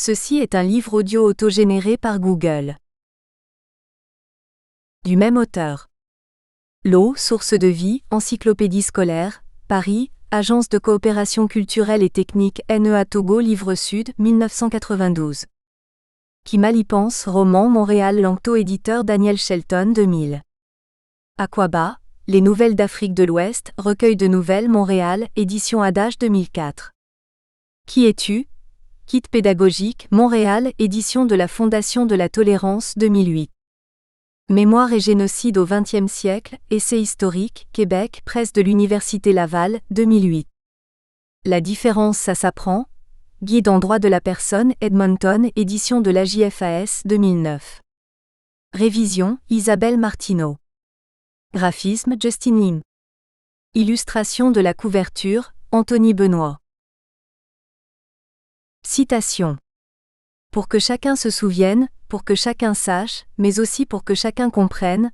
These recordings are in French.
Ceci est un livre audio autogénéré par Google. Du même auteur. L'eau, source de vie, Encyclopédie scolaire, Paris, Agence de coopération culturelle et technique NEA Togo Livre Sud, 1992. Kimalipense, roman Montréal Langto éditeur Daniel Shelton 2000. Aquaba, Les Nouvelles d'Afrique de l'Ouest, recueil de nouvelles Montréal, édition Adage 2004. Qui es-tu? Kit pédagogique, Montréal, édition de la Fondation de la Tolérance 2008. Mémoire et génocide au XXe siècle, essai historique, Québec, presse de l'Université Laval, 2008. La différence ça s'apprend. Guide en droit de la personne, Edmonton, édition de l'AJFAS 2009. Révision, Isabelle Martineau. Graphisme, Justin Lim. Illustration de la couverture, Anthony Benoît. Citation. Pour que chacun se souvienne, pour que chacun sache, mais aussi pour que chacun comprenne,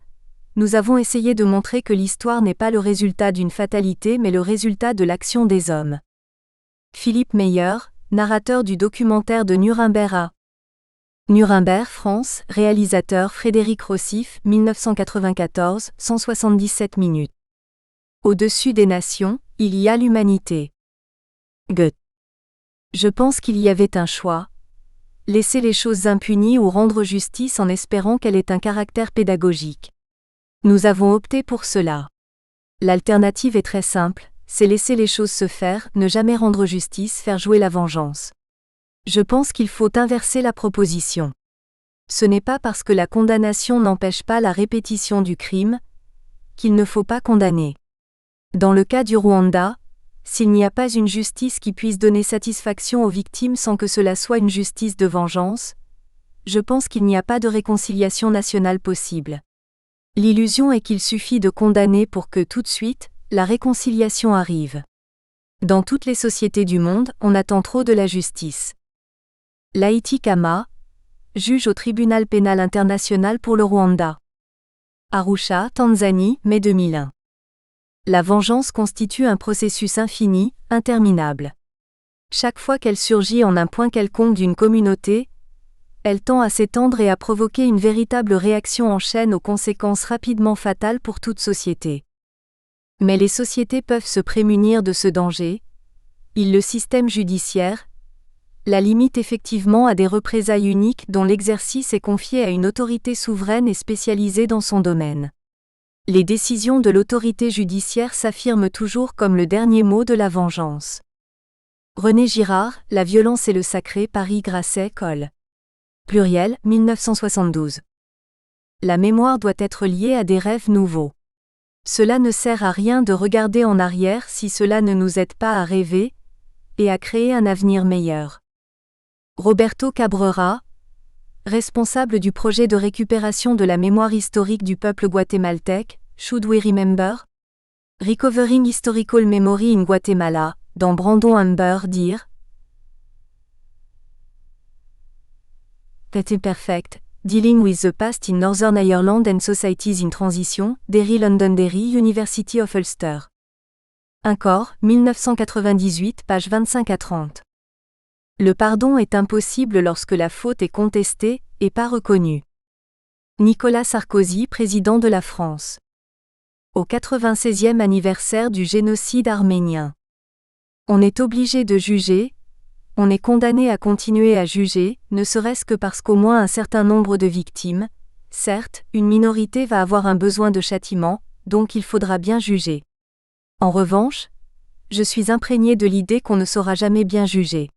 nous avons essayé de montrer que l'histoire n'est pas le résultat d'une fatalité mais le résultat de l'action des hommes. Philippe Meyer, narrateur du documentaire de Nuremberg à Nuremberg, France, réalisateur Frédéric Rossif, 1994, 177 minutes. Au-dessus des nations, il y a l'humanité. Goethe. Je pense qu'il y avait un choix. Laisser les choses impunies ou rendre justice en espérant qu'elle ait un caractère pédagogique. Nous avons opté pour cela. L'alternative est très simple, c'est laisser les choses se faire, ne jamais rendre justice, faire jouer la vengeance. Je pense qu'il faut inverser la proposition. Ce n'est pas parce que la condamnation n'empêche pas la répétition du crime qu'il ne faut pas condamner. Dans le cas du Rwanda, s'il n'y a pas une justice qui puisse donner satisfaction aux victimes sans que cela soit une justice de vengeance, je pense qu'il n'y a pas de réconciliation nationale possible. L'illusion est qu'il suffit de condamner pour que tout de suite, la réconciliation arrive. Dans toutes les sociétés du monde, on attend trop de la justice. Laïti Kama, juge au tribunal pénal international pour le Rwanda. Arusha, Tanzanie, mai 2001. La vengeance constitue un processus infini, interminable. Chaque fois qu'elle surgit en un point quelconque d'une communauté, elle tend à s'étendre et à provoquer une véritable réaction en chaîne aux conséquences rapidement fatales pour toute société. Mais les sociétés peuvent se prémunir de ce danger. Le système judiciaire la limite effectivement à des représailles uniques dont l'exercice est confié à une autorité souveraine et spécialisée dans son domaine. Les décisions de l'autorité judiciaire s'affirment toujours comme le dernier mot de la vengeance. René Girard, La violence et le sacré, Paris Grasset, Col. Pluriel, 1972. La mémoire doit être liée à des rêves nouveaux. Cela ne sert à rien de regarder en arrière si cela ne nous aide pas à rêver et à créer un avenir meilleur. Roberto Cabrera, responsable du projet de récupération de la mémoire historique du peuple guatémaltèque, Should We Remember? Recovering Historical Memory in Guatemala, dans Brandon Amber, dire That Imperfect, Dealing with the Past in Northern Ireland and Societies in Transition, Derry Londonderry University of Ulster. Un corps, 1998, page 25 à 30. Le pardon est impossible lorsque la faute est contestée, et pas reconnue. Nicolas Sarkozy, président de la France. Au 96e anniversaire du génocide arménien. On est obligé de juger, on est condamné à continuer à juger, ne serait-ce que parce qu'au moins un certain nombre de victimes, certes, une minorité va avoir un besoin de châtiment, donc il faudra bien juger. En revanche, je suis imprégné de l'idée qu'on ne saura jamais bien juger.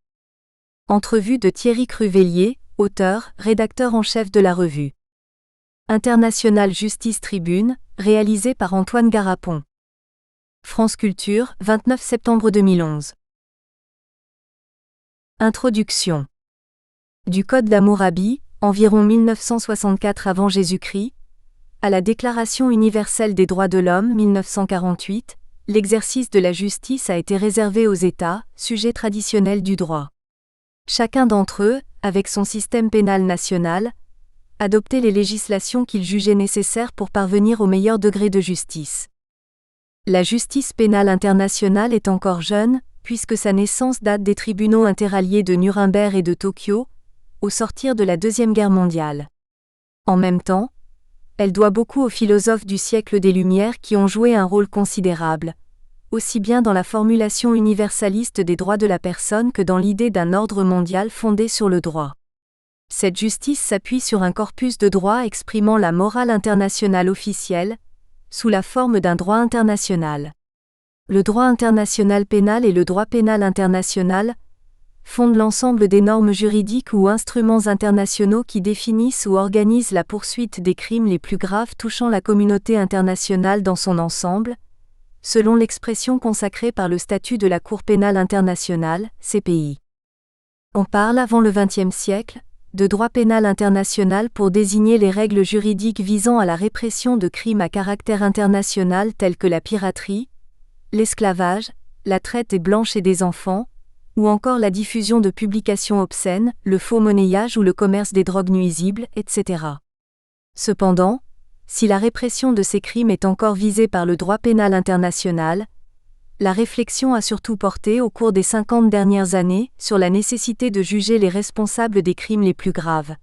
Entrevue de Thierry Cruvellier, auteur, rédacteur en chef de la revue International Justice Tribune, réalisé par Antoine Garapon. France Culture, 29 septembre 2011. Introduction. Du Code d'Hammurabi, environ 1964 avant Jésus-Christ, à la Déclaration universelle des droits de l'homme, 1948, l'exercice de la justice a été réservé aux États, sujets traditionnels du droit. Chacun d'entre eux, avec son système pénal national, adoptait les législations qu'il jugeait nécessaires pour parvenir au meilleur degré de justice. La justice pénale internationale est encore jeune, puisque sa naissance date des tribunaux interalliés de Nuremberg et de Tokyo, au sortir de la Deuxième Guerre mondiale. En même temps, elle doit beaucoup aux philosophes du siècle des Lumières qui ont joué un rôle considérable, aussi bien dans la formulation universaliste des droits de la personne que dans l'idée d'un ordre mondial fondé sur le droit. Cette justice s'appuie sur un corpus de droits exprimant la morale internationale officielle, sous la forme d'un droit international. Le droit international pénal et le droit pénal international fondent l'ensemble des normes juridiques ou instruments internationaux qui définissent ou organisent la poursuite des crimes les plus graves touchant la communauté internationale dans son ensemble, selon l'expression consacrée par le statut de la Cour pénale internationale, CPI. On parle avant le XXe siècle de droit pénal international pour désigner les règles juridiques visant à la répression de crimes à caractère international tels que la piraterie, l'esclavage, la traite des blanches et des enfants, ou encore la diffusion de publications obscènes, le faux monnayage ou le commerce des drogues nuisibles, etc. Cependant, si la répression de ces crimes est encore visée par le droit pénal international, la réflexion a surtout porté au cours des 50 dernières années sur la nécessité de juger les responsables des crimes les plus graves.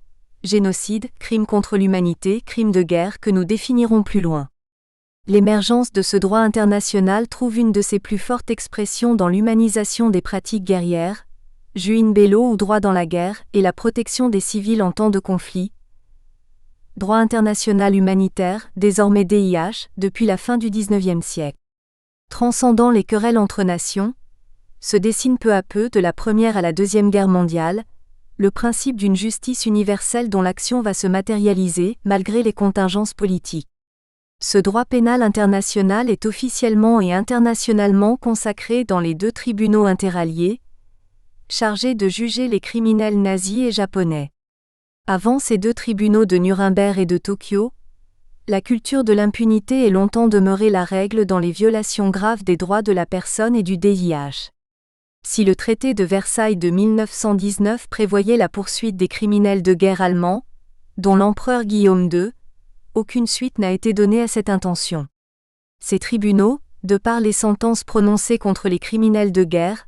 Génocide, crimes contre l'humanité, crimes de guerre que nous définirons plus loin. L'émergence de ce droit international trouve une de ses plus fortes expressions dans l'humanisation des pratiques guerrières, jus in bello ou droit dans la guerre, et la protection des civils en temps de conflit. Droit international humanitaire, désormais DIH, depuis la fin du XIXe siècle. Transcendant les querelles entre nations, se dessine peu à peu de la Première à la Deuxième Guerre mondiale, le principe d'une justice universelle dont l'action va se matérialiser malgré les contingences politiques. Ce droit pénal international est officiellement et internationalement consacré dans les 2 tribunaux interalliés, chargés de juger les criminels nazis et japonais. Avant ces 2 tribunaux de Nuremberg et de Tokyo, la culture de l'impunité est longtemps demeurée la règle dans les violations graves des droits de la personne et du DIH. Si le traité de Versailles de 1919 prévoyait la poursuite des criminels de guerre allemands, dont l'empereur Guillaume II, aucune suite n'a été donnée à cette intention. Ces tribunaux, de par les sentences prononcées contre les criminels de guerre,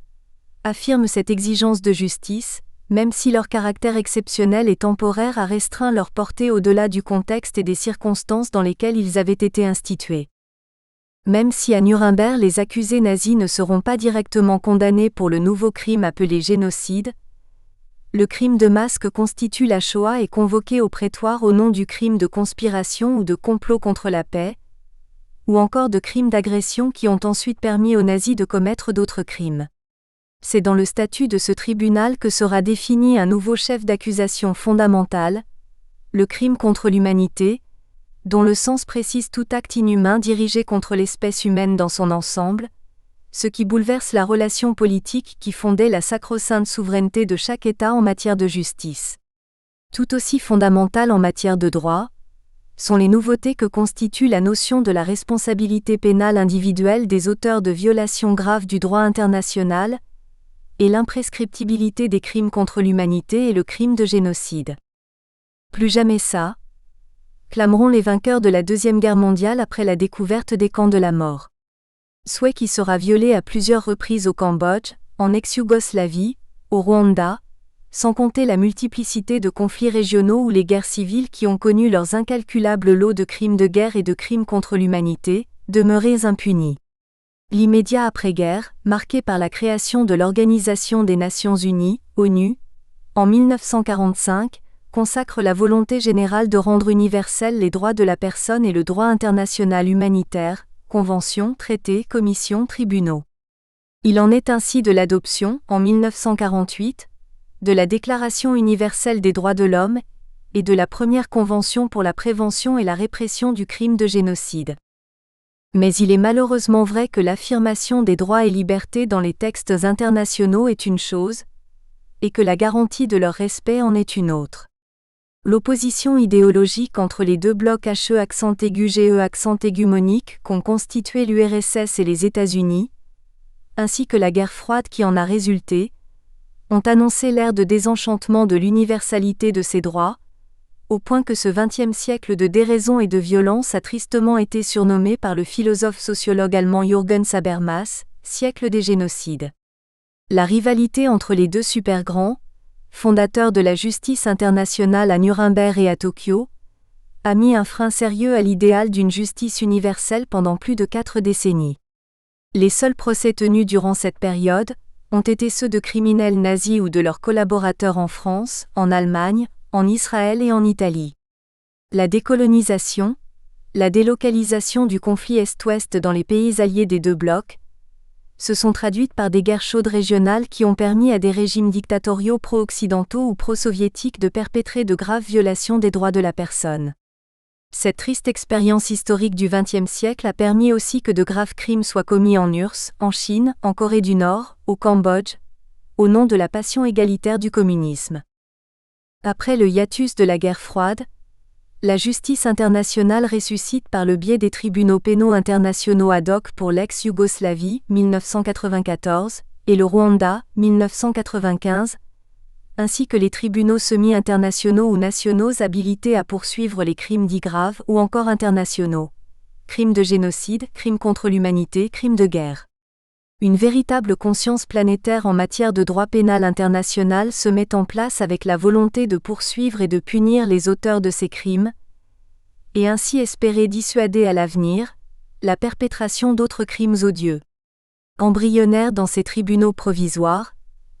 affirment cette exigence de justice, même si leur caractère exceptionnel et temporaire a restreint leur portée au-delà du contexte et des circonstances dans lesquelles ils avaient été institués. Même si à Nuremberg les accusés nazis ne seront pas directement condamnés pour le nouveau crime appelé génocide, le crime de masse que constitue la Shoah est convoqué au prétoire au nom du crime de conspiration ou de complot contre la paix, ou encore de crimes d'agression qui ont ensuite permis aux nazis de commettre d'autres crimes. C'est dans le statut de ce tribunal que sera défini un nouveau chef d'accusation fondamental, le crime contre l'humanité, dont le sens précise tout acte inhumain dirigé contre l'espèce humaine dans son ensemble, ce qui bouleverse la relation politique qui fondait la sacro-sainte souveraineté de chaque État en matière de justice. Tout aussi fondamentale en matière de droit, sont les nouveautés que constitue la notion de la responsabilité pénale individuelle des auteurs de violations graves du droit international, et l'imprescriptibilité des crimes contre l'humanité et le crime de génocide. Plus jamais ça, clameront les vainqueurs de la Deuxième Guerre mondiale après la découverte des camps de la mort. Souhait qui sera violé à plusieurs reprises au Cambodge, en ex-Yougoslavie, au Rwanda, sans compter la multiplicité de conflits régionaux ou les guerres civiles qui ont connu leurs incalculables lots de crimes de guerre et de crimes contre l'humanité, demeurés impunis. L'immédiat après-guerre, marqué par la création de l'Organisation des Nations Unies, ONU, en 1945, consacre la volonté générale de rendre universels les droits de la personne et le droit international humanitaire, conventions, traités, commissions, tribunaux. Il en est ainsi de l'adoption, en 1948, de la Déclaration universelle des droits de l'homme, et de la première Convention pour la prévention et la répression du crime de génocide. Mais il est malheureusement vrai que l'affirmation des droits et libertés dans les textes internationaux est une chose, et que la garantie de leur respect en est une autre. L'opposition idéologique entre les 2 blocs HE monique qu'ont constitué l'URSS et les États-Unis, ainsi que la guerre froide qui en a résulté, ont annoncé l'ère de désenchantement de l'universalité de ces droits, au point que ce XXe siècle de déraison et de violence a tristement été surnommé par le philosophe-sociologue allemand Jürgen Habermas, siècle des génocides. La rivalité entre les 2 super-grands, fondateur de la justice internationale à Nuremberg et à Tokyo, a mis un frein sérieux à l'idéal d'une justice universelle pendant plus de 4 décennies. Les seuls procès tenus durant cette période ont été ceux de criminels nazis ou de leurs collaborateurs en France, en Allemagne, en Israël et en Italie. La décolonisation, la délocalisation du conflit Est-Ouest dans les pays alliés des deux blocs, se sont traduites par des guerres chaudes régionales qui ont permis à des régimes dictatoriaux pro-occidentaux ou pro-soviétiques de perpétrer de graves violations des droits de la personne. Cette triste expérience historique du XXe siècle a permis aussi que de graves crimes soient commis en URSS, en Chine, en Corée du Nord, au Cambodge, au nom de la passion égalitaire du communisme. Après le hiatus de la guerre froide, la justice internationale ressuscite par le biais des tribunaux pénaux internationaux ad hoc pour l'ex-Yougoslavie, 1994, et le Rwanda, 1995, ainsi que les tribunaux semi-internationaux ou nationaux habilités à poursuivre les crimes dits graves ou encore internationaux. Crimes de génocide, crimes contre l'humanité, crimes de guerre. Une véritable conscience planétaire en matière de droit pénal international se met en place avec la volonté de poursuivre et de punir les auteurs de ces crimes, et ainsi espérer dissuader à l'avenir la perpétration d'autres crimes odieux. Embryonnaire dans ces tribunaux provisoires,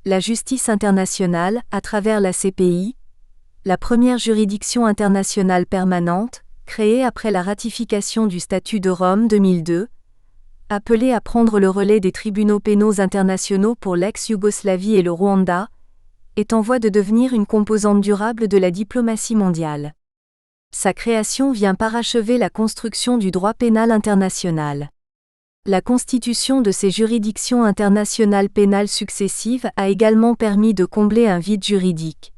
la justice internationale, à travers la CPI, la première juridiction internationale permanente, créée après la ratification du Statut de Rome 2002, appelée à prendre le relais des tribunaux pénaux internationaux pour l'ex-Yougoslavie et le Rwanda, est en voie de devenir une composante durable de la diplomatie mondiale. Sa création vient parachever la construction du droit pénal international. La constitution de ces juridictions internationales pénales successives a également permis de combler un vide juridique.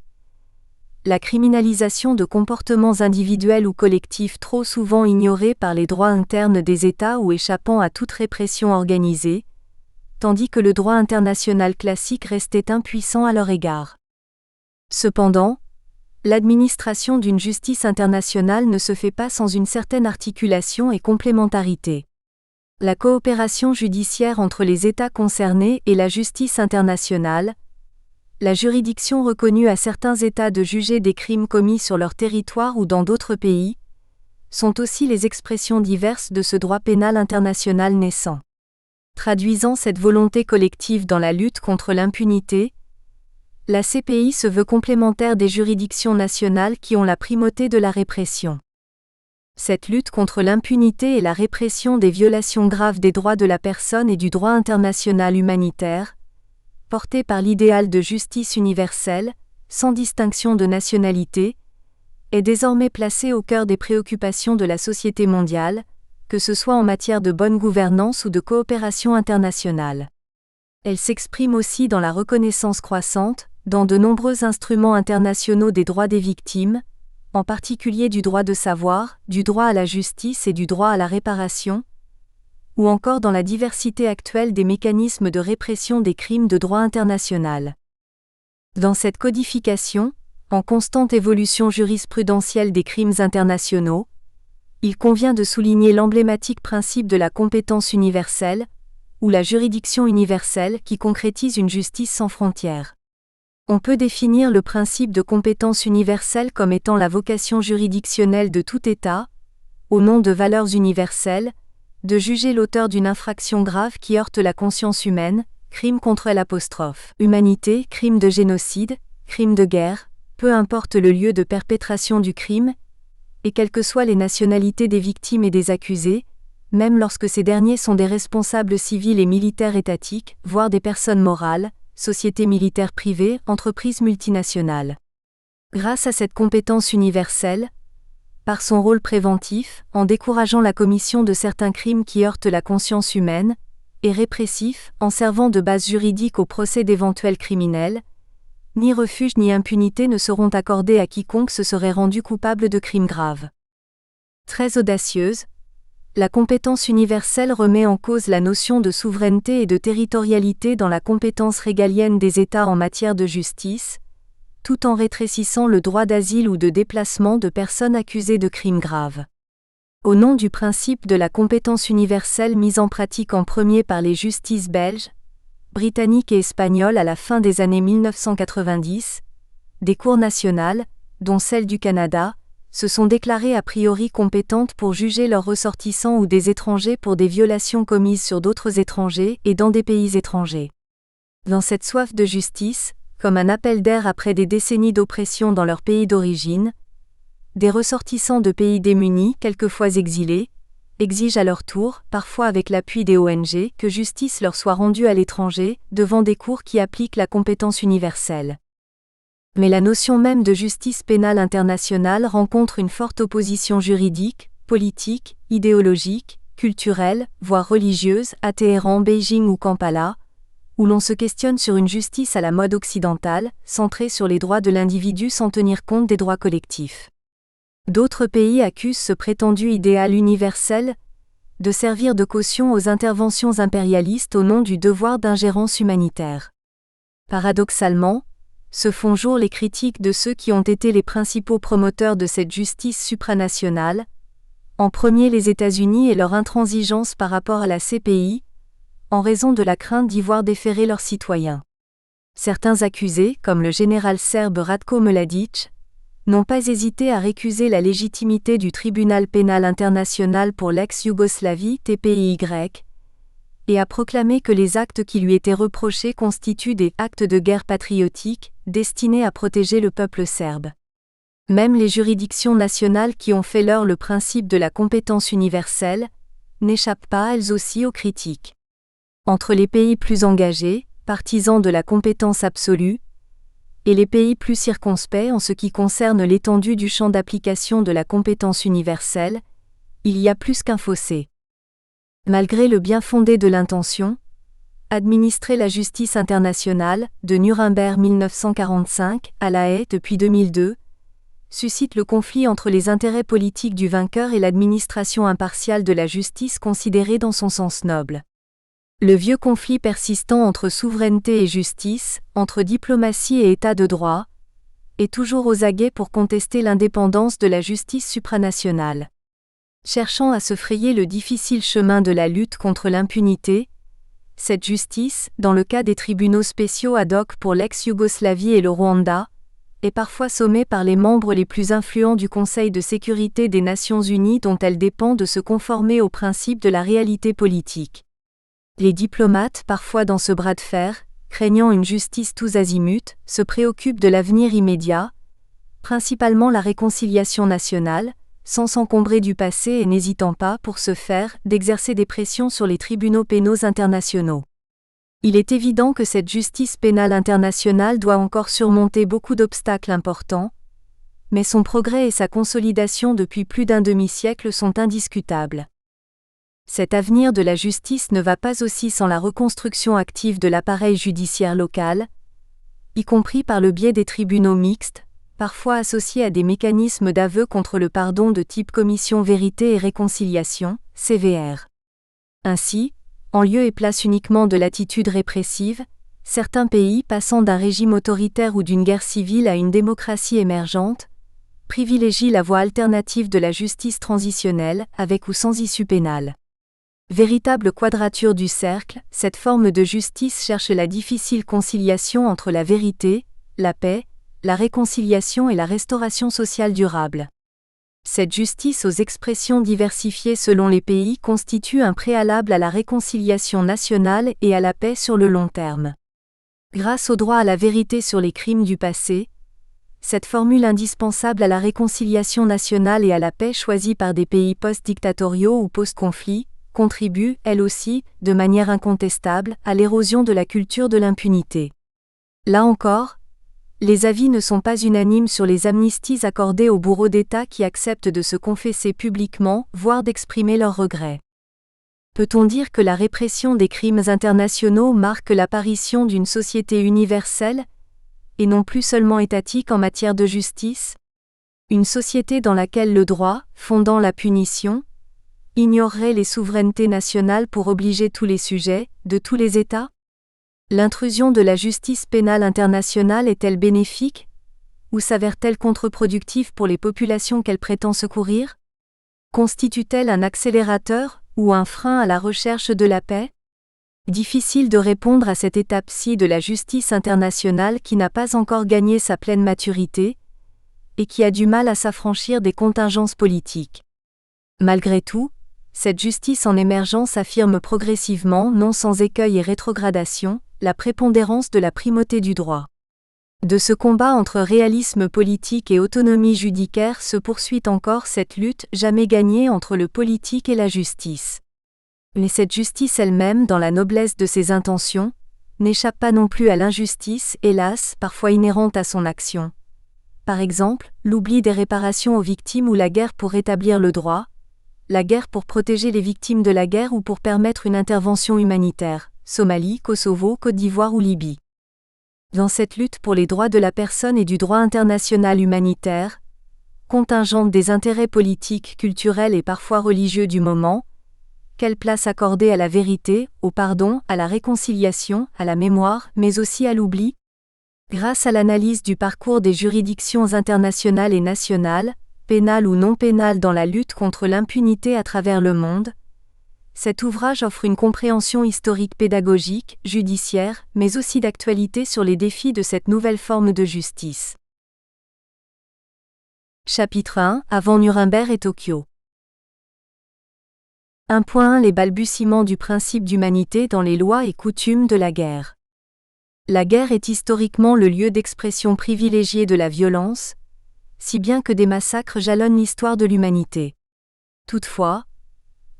La criminalisation de comportements individuels ou collectifs trop souvent ignorés par les droits internes des États ou échappant à toute répression organisée, tandis que le droit international classique restait impuissant à leur égard. Cependant, l'administration d'une justice internationale ne se fait pas sans une certaine articulation et complémentarité. La coopération judiciaire entre les États concernés et la justice internationale, la juridiction reconnue à certains États de juger des crimes commis sur leur territoire ou dans d'autres pays, sont aussi les expressions diverses de ce droit pénal international naissant. Traduisant cette volonté collective dans la lutte contre l'impunité, la CPI se veut complémentaire des juridictions nationales qui ont la primauté de la répression. Cette lutte contre l'impunité et la répression des violations graves des droits de la personne et du droit international humanitaire, portée par l'idéal de justice universelle, sans distinction de nationalité, est désormais placée au cœur des préoccupations de la société mondiale, que ce soit en matière de bonne gouvernance ou de coopération internationale. Elle s'exprime aussi dans la reconnaissance croissante, dans de nombreux instruments internationaux des droits des victimes, en particulier du droit de savoir, du droit à la justice et du droit à la réparation, ou encore dans la diversité actuelle des mécanismes de répression des crimes de droit international. Dans cette codification, en constante évolution jurisprudentielle des crimes internationaux, il convient de souligner l'emblématique principe de la compétence universelle, ou la juridiction universelle qui concrétise une justice sans frontières. On peut définir le principe de compétence universelle comme étant la vocation juridictionnelle de tout État, au nom de valeurs universelles, de juger l'auteur d'une infraction grave qui heurte la conscience humaine, crime contre l'humanité, crime de génocide, crime de guerre, peu importe le lieu de perpétration du crime, et quelles que soient les nationalités des victimes et des accusés, même lorsque ces derniers sont des responsables civils et militaires étatiques, voire des personnes morales, sociétés militaires privées, entreprises multinationales. Grâce à cette compétence universelle, par son rôle préventif, en décourageant la commission de certains crimes qui heurtent la conscience humaine, et répressif, en servant de base juridique au procès d'éventuels criminels, ni refuge ni impunité ne seront accordés à quiconque se serait rendu coupable de crimes graves. Très audacieuse, la compétence universelle remet en cause la notion de souveraineté et de territorialité dans la compétence régalienne des États en matière de justice, tout en rétrécissant le droit d'asile ou de déplacement de personnes accusées de crimes graves. Au nom du principe de la compétence universelle mise en pratique en premier par les justices belges, britanniques et espagnoles à la fin des années 1990, des cours nationales, dont celle du Canada, se sont déclarées a priori compétentes pour juger leurs ressortissants ou des étrangers pour des violations commises sur d'autres étrangers et dans des pays étrangers. Dans cette soif de justice, comme un appel d'air après des décennies d'oppression dans leur pays d'origine, des ressortissants de pays démunis, quelquefois exilés, exigent à leur tour, parfois avec l'appui des ONG, que justice leur soit rendue à l'étranger, devant des cours qui appliquent la compétence universelle. Mais la notion même de justice pénale internationale rencontre une forte opposition juridique, politique, idéologique, culturelle, voire religieuse, à Téhéran, Beijing ou Kampala, où l'on se questionne sur une justice à la mode occidentale, centrée sur les droits de l'individu sans tenir compte des droits collectifs. D'autres pays accusent ce prétendu idéal universel de servir de caution aux interventions impérialistes au nom du devoir d'ingérence humanitaire. Paradoxalement, se font jour les critiques de ceux qui ont été les principaux promoteurs de cette justice supranationale, en premier les États-Unis et leur intransigeance par rapport à la CPI, en raison de la crainte d'y voir déférer leurs citoyens. Certains accusés, comme le général serbe Ratko Mladic, n'ont pas hésité à récuser la légitimité du tribunal pénal international pour l'ex-Yougoslavie TPIY, et à proclamer que les actes qui lui étaient reprochés constituent des actes de guerre patriotique, destinés à protéger le peuple serbe. Même les juridictions nationales qui ont fait leur le principe de la compétence universelle, n'échappent pas elles aussi aux critiques. Entre les pays plus engagés, partisans de la compétence absolue, et les pays plus circonspects en ce qui concerne l'étendue du champ d'application de la compétence universelle, il y a plus qu'un fossé. Malgré le bien fondé de l'intention, administrer la justice internationale, de Nuremberg 1945 à La Haye depuis 2002, suscite le conflit entre les intérêts politiques du vainqueur et l'administration impartiale de la justice considérée dans son sens noble. Le vieux conflit persistant entre souveraineté et justice, entre diplomatie et état de droit, est toujours aux aguets pour contester l'indépendance de la justice supranationale. Cherchant à se frayer le difficile chemin de la lutte contre l'impunité, cette justice, dans le cas des tribunaux spéciaux ad hoc pour l'ex-Yougoslavie et le Rwanda, est parfois sommée par les membres les plus influents du Conseil de sécurité des Nations Unies dont elle dépend de se conformer aux principes de la réalité politique. Les diplomates, parfois dans ce bras de fer, craignant une justice tous azimuts, se préoccupent de l'avenir immédiat, principalement la réconciliation nationale, sans s'encombrer du passé et n'hésitant pas, pour ce faire, d'exercer des pressions sur les tribunaux pénaux internationaux. Il est évident que cette justice pénale internationale doit encore surmonter beaucoup d'obstacles importants, mais son progrès et sa consolidation depuis plus d'un demi-siècle sont indiscutables. Cet avenir de la justice ne va pas aussi sans la reconstruction active de l'appareil judiciaire local, y compris par le biais des tribunaux mixtes, parfois associés à des mécanismes d'aveu contre le pardon de type Commission Vérité et Réconciliation, CVR. Ainsi, en lieu et place uniquement de l'attitude répressive, certains pays passant d'un régime autoritaire ou d'une guerre civile à une démocratie émergente, privilégient la voie alternative de la justice transitionnelle, avec ou sans issue pénale. Véritable quadrature du cercle, cette forme de justice cherche la difficile conciliation entre la vérité, la paix, la réconciliation et la restauration sociale durable. Cette justice aux expressions diversifiées selon les pays constitue un préalable à la réconciliation nationale et à la paix sur le long terme. Grâce au droit à la vérité sur les crimes du passé, cette formule indispensable à la réconciliation nationale et à la paix choisie par des pays post-dictatoriaux ou post-conflit, contribue, elle aussi, de manière incontestable, à l'érosion de la culture de l'impunité. Là encore, les avis ne sont pas unanimes sur les amnisties accordées aux bourreaux d'État qui acceptent de se confesser publiquement, voire d'exprimer leurs regrets. Peut-on dire que la répression des crimes internationaux marque l'apparition d'une société universelle, et non plus seulement étatique en matière de justice? Une société dans laquelle le droit, fondant la punition, ignorerait les souverainetés nationales pour obliger tous les sujets, de tous les États? L'intrusion de la justice pénale internationale est-elle bénéfique, ou s'avère-t-elle contre-productive pour les populations qu'elle prétend secourir? Constitue-t-elle un accélérateur, ou un frein à la recherche de la paix? Difficile de répondre à cette étape-ci de la justice internationale qui n'a pas encore gagné sa pleine maturité, et qui a du mal à s'affranchir des contingences politiques. Malgré tout, cette justice en émergence affirme progressivement, non sans écueil et rétrogradation, la prépondérance de la primauté du droit. De ce combat entre réalisme politique et autonomie judiciaire se poursuit encore cette lutte jamais gagnée entre le politique et la justice. Mais cette justice elle-même, dans la noblesse de ses intentions, n'échappe pas non plus à l'injustice, hélas, parfois inhérente à son action. Par exemple, l'oubli des réparations aux victimes ou la guerre pour rétablir le droit, la guerre pour protéger les victimes de la guerre ou pour permettre une intervention humanitaire, Somalie, Kosovo, Côte d'Ivoire ou Libye. Dans cette lutte pour les droits de la personne et du droit international humanitaire, contingente des intérêts politiques, culturels et parfois religieux du moment, quelle place accorder à la vérité, au pardon, à la réconciliation, à la mémoire, mais aussi à l'oubli? Grâce à l'analyse du parcours des juridictions internationales et nationales, pénales ou non pénales dans la lutte contre l'impunité à travers le monde, cet ouvrage offre une compréhension historique pédagogique, judiciaire, mais aussi d'actualité sur les défis de cette nouvelle forme de justice. Chapitre 1 – Avant Nuremberg et Tokyo. 1.1 Les balbutiements du principe d'humanité dans les lois et coutumes de la guerre. La guerre est historiquement le lieu d'expression privilégié de la violence, si bien que des massacres jalonnent l'histoire de l'humanité. Toutefois,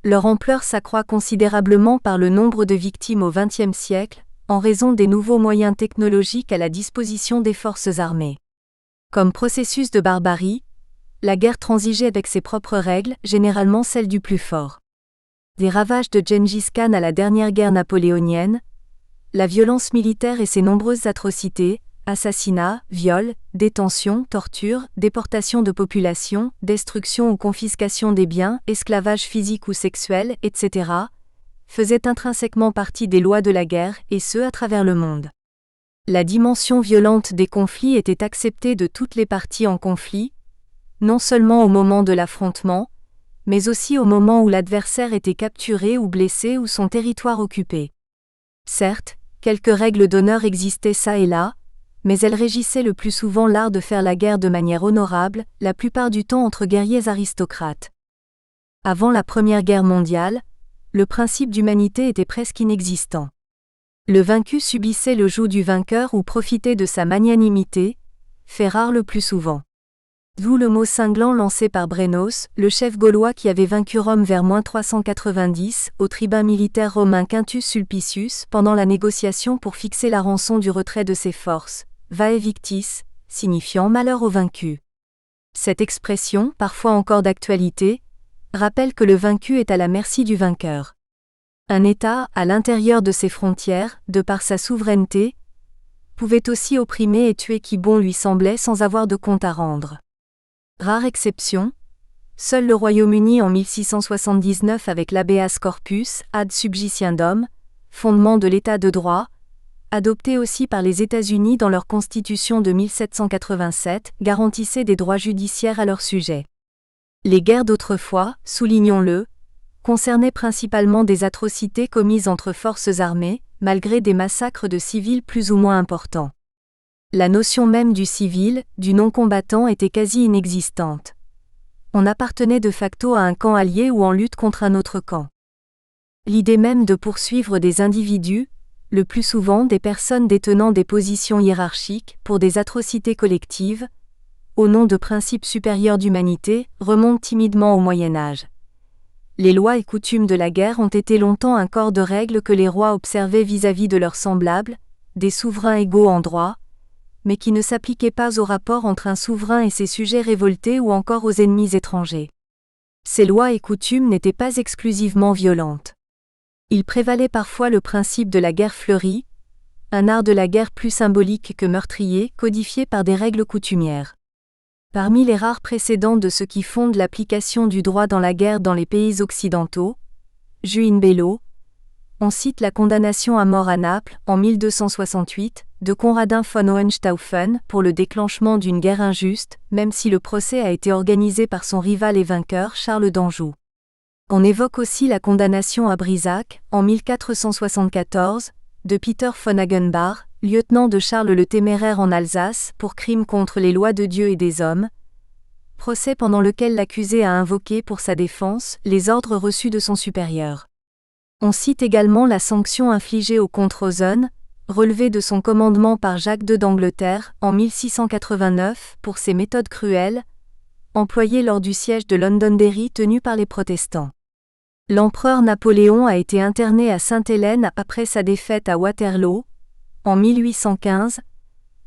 leur ampleur s'accroît considérablement par le nombre de victimes au XXe siècle, en raison des nouveaux moyens technologiques à la disposition des forces armées. Comme processus de barbarie, la guerre transigeait avec ses propres règles, généralement celles du plus fort. Des ravages de Gengis Khan à la dernière guerre napoléonienne, la violence militaire et ses nombreuses atrocités, assassinats, viols, détentions, tortures, déportation de population, destruction ou confiscation des biens, esclavage physique ou sexuel, etc., faisaient intrinsèquement partie des lois de la guerre, et ce à travers le monde. La dimension violente des conflits était acceptée de toutes les parties en conflit, non seulement au moment de l'affrontement, mais aussi au moment où l'adversaire était capturé ou blessé ou son territoire occupé. Certes, quelques règles d'honneur existaient çà et là, mais elles régissaient le plus souvent l'art de faire la guerre de manière honorable, la plupart du temps entre guerriers aristocrates. Avant la Première Guerre mondiale, le principe d'humanité était presque inexistant. Le vaincu subissait le joug du vainqueur ou profitait de sa magnanimité, fait rare le plus souvent. D'où le mot cinglant lancé par Brennos, le chef gaulois qui avait vaincu Rome vers -390, au tribun militaire romain Quintus Sulpicius, pendant la négociation pour fixer la rançon du retrait de ses forces, vae victis, signifiant malheur au vaincu. Cette expression, parfois encore d'actualité, rappelle que le vaincu est à la merci du vainqueur. Un État, à l'intérieur de ses frontières, de par sa souveraineté, pouvait aussi opprimer et tuer qui bon lui semblait sans avoir de compte à rendre. Rare exception, seul le Royaume-Uni en 1679 avec l'habeas corpus, ad subsistendum, fondement de l'État de droit, adopté aussi par les États-Unis dans leur constitution de 1787, garantissait des droits judiciaires à leur sujet. Les guerres d'autrefois, soulignons-le, concernaient principalement des atrocités commises entre forces armées, malgré des massacres de civils plus ou moins importants. La notion même du civil, du non-combattant était quasi inexistante. On appartenait de facto à un camp allié ou en lutte contre un autre camp. L'idée même de poursuivre des individus, le plus souvent des personnes détenant des positions hiérarchiques, pour des atrocités collectives, au nom de principes supérieurs d'humanité, remonte timidement au Moyen-Âge. Les lois et coutumes de la guerre ont été longtemps un corps de règles que les rois observaient vis-à-vis de leurs semblables, des souverains égaux en droit, mais qui ne s'appliquaient pas au rapport entre un souverain et ses sujets révoltés ou encore aux ennemis étrangers. Ces lois et coutumes n'étaient pas exclusivement violentes. Il prévalait parfois le principe de la guerre fleurie, un art de la guerre plus symbolique que meurtrier, codifié par des règles coutumières. Parmi les rares précédents de ce qui fonde l'application du droit dans la guerre dans les pays occidentaux, jus in bello, on cite la condamnation à mort à Naples, en 1268, de Conradin von Hohenstaufen pour le déclenchement d'une guerre injuste, même si le procès a été organisé par son rival et vainqueur Charles d'Anjou. On évoque aussi la condamnation à Brisac, en 1474, de Peter von Hagenbach, lieutenant de Charles le Téméraire en Alsace, pour crime contre les lois de Dieu et des hommes, procès pendant lequel l'accusé a invoqué pour sa défense les ordres reçus de son supérieur. On cite également la sanction infligée au comte Rosen, relevée de son commandement par Jacques II d'Angleterre, en 1689, pour ses méthodes cruelles, employées lors du siège de Londonderry tenu par les protestants. L'empereur Napoléon a été interné à Sainte-Hélène après sa défaite à Waterloo, en 1815,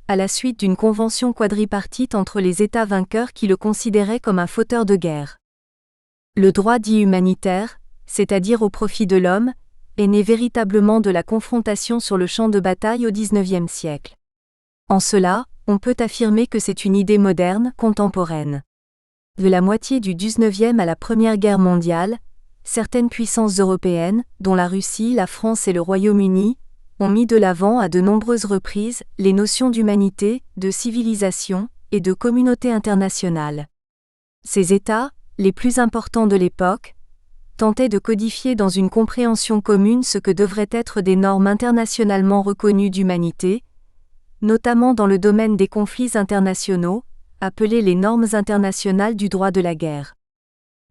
à la suite d'une convention quadripartite entre les États vainqueurs qui le considéraient comme un fauteur de guerre. Le droit dit humanitaire, c'est-à-dire au profit de l'homme, est né véritablement de la confrontation sur le champ de bataille au XIXe siècle. En cela, on peut affirmer que c'est une idée moderne, contemporaine. De la moitié du XIXe à la Première Guerre mondiale, certaines puissances européennes, dont la Russie, la France et le Royaume-Uni, ont mis de l'avant à de nombreuses reprises les notions d'humanité, de civilisation et de communauté internationale. Ces États, les plus importants de l'époque, tentaient de codifier dans une compréhension commune ce que devraient être des normes internationalement reconnues d'humanité, notamment dans le domaine des conflits internationaux, appelées les normes internationales du droit de la guerre.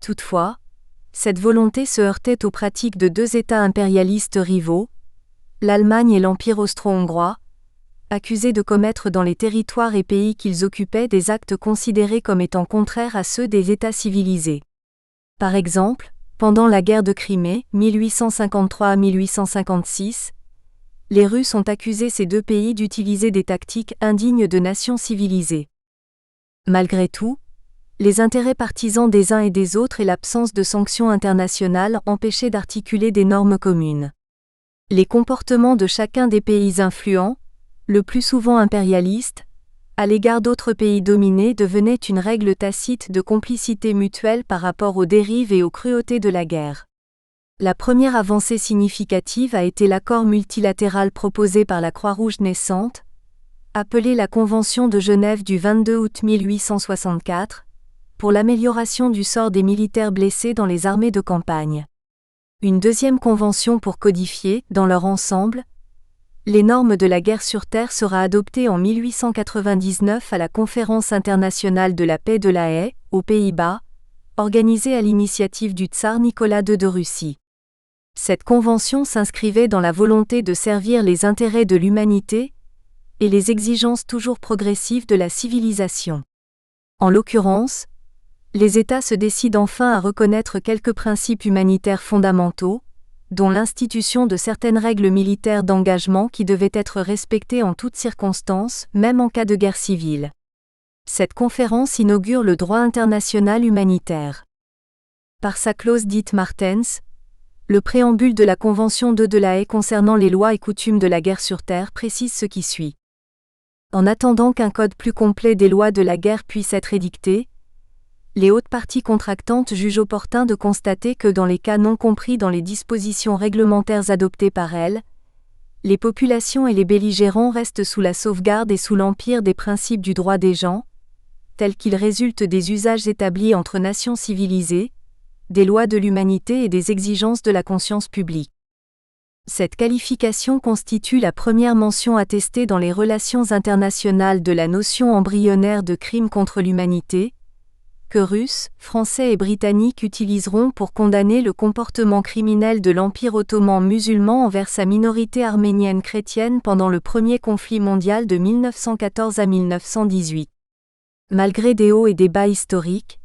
Toutefois, cette volonté se heurtait aux pratiques de deux États impérialistes rivaux, l'Allemagne et l'Empire austro-hongrois, accusés de commettre dans les territoires et pays qu'ils occupaient des actes considérés comme étant contraires à ceux des États civilisés. Par exemple, pendant la guerre de Crimée, 1853 à 1856, les Russes ont accusé ces deux pays d'utiliser des tactiques indignes de nations civilisées. Malgré tout, les intérêts partisans des uns et des autres et l'absence de sanctions internationales empêchaient d'articuler des normes communes. Les comportements de chacun des pays influents, le plus souvent impérialistes, à l'égard d'autres pays dominés devenaient une règle tacite de complicité mutuelle par rapport aux dérives et aux cruautés de la guerre. La première avancée significative a été l'accord multilatéral proposé par la Croix-Rouge naissante, appelé la Convention de Genève du 22 août 1864, pour l'amélioration du sort des militaires blessés dans les armées de campagne. Une deuxième convention pour codifier, dans leur ensemble, les normes de la guerre sur Terre sera adoptée en 1899 à la Conférence internationale de la paix de La Haye, aux Pays-Bas, organisée à l'initiative du tsar Nicolas II de Russie. Cette convention s'inscrivait dans la volonté de servir les intérêts de l'humanité et les exigences toujours progressives de la civilisation. En l'occurrence, les États se décident enfin à reconnaître quelques principes humanitaires fondamentaux, dont l'institution de certaines règles militaires d'engagement qui devaient être respectées en toutes circonstances, même en cas de guerre civile. Cette conférence inaugure le droit international humanitaire. Par sa clause dite Martens, le préambule de la Convention de La Haye concernant les lois et coutumes de la guerre sur Terre précise ce qui suit. En attendant qu'un code plus complet des lois de la guerre puisse être édicté, les hautes parties contractantes jugent opportun de constater que dans les cas non compris dans les dispositions réglementaires adoptées par elles, les populations et les belligérants restent sous la sauvegarde et sous l'empire des principes du droit des gens, tels qu'ils résultent des usages établis entre nations civilisées, des lois de l'humanité et des exigences de la conscience publique. Cette qualification constitue la première mention attestée dans les relations internationales de la notion embryonnaire de crime contre l'humanité, que Russes, Français et Britanniques utiliseront pour condamner le comportement criminel de l'Empire ottoman musulman envers sa minorité arménienne chrétienne pendant le premier conflit mondial de 1914 à 1918. Malgré des hauts et des bas historiques,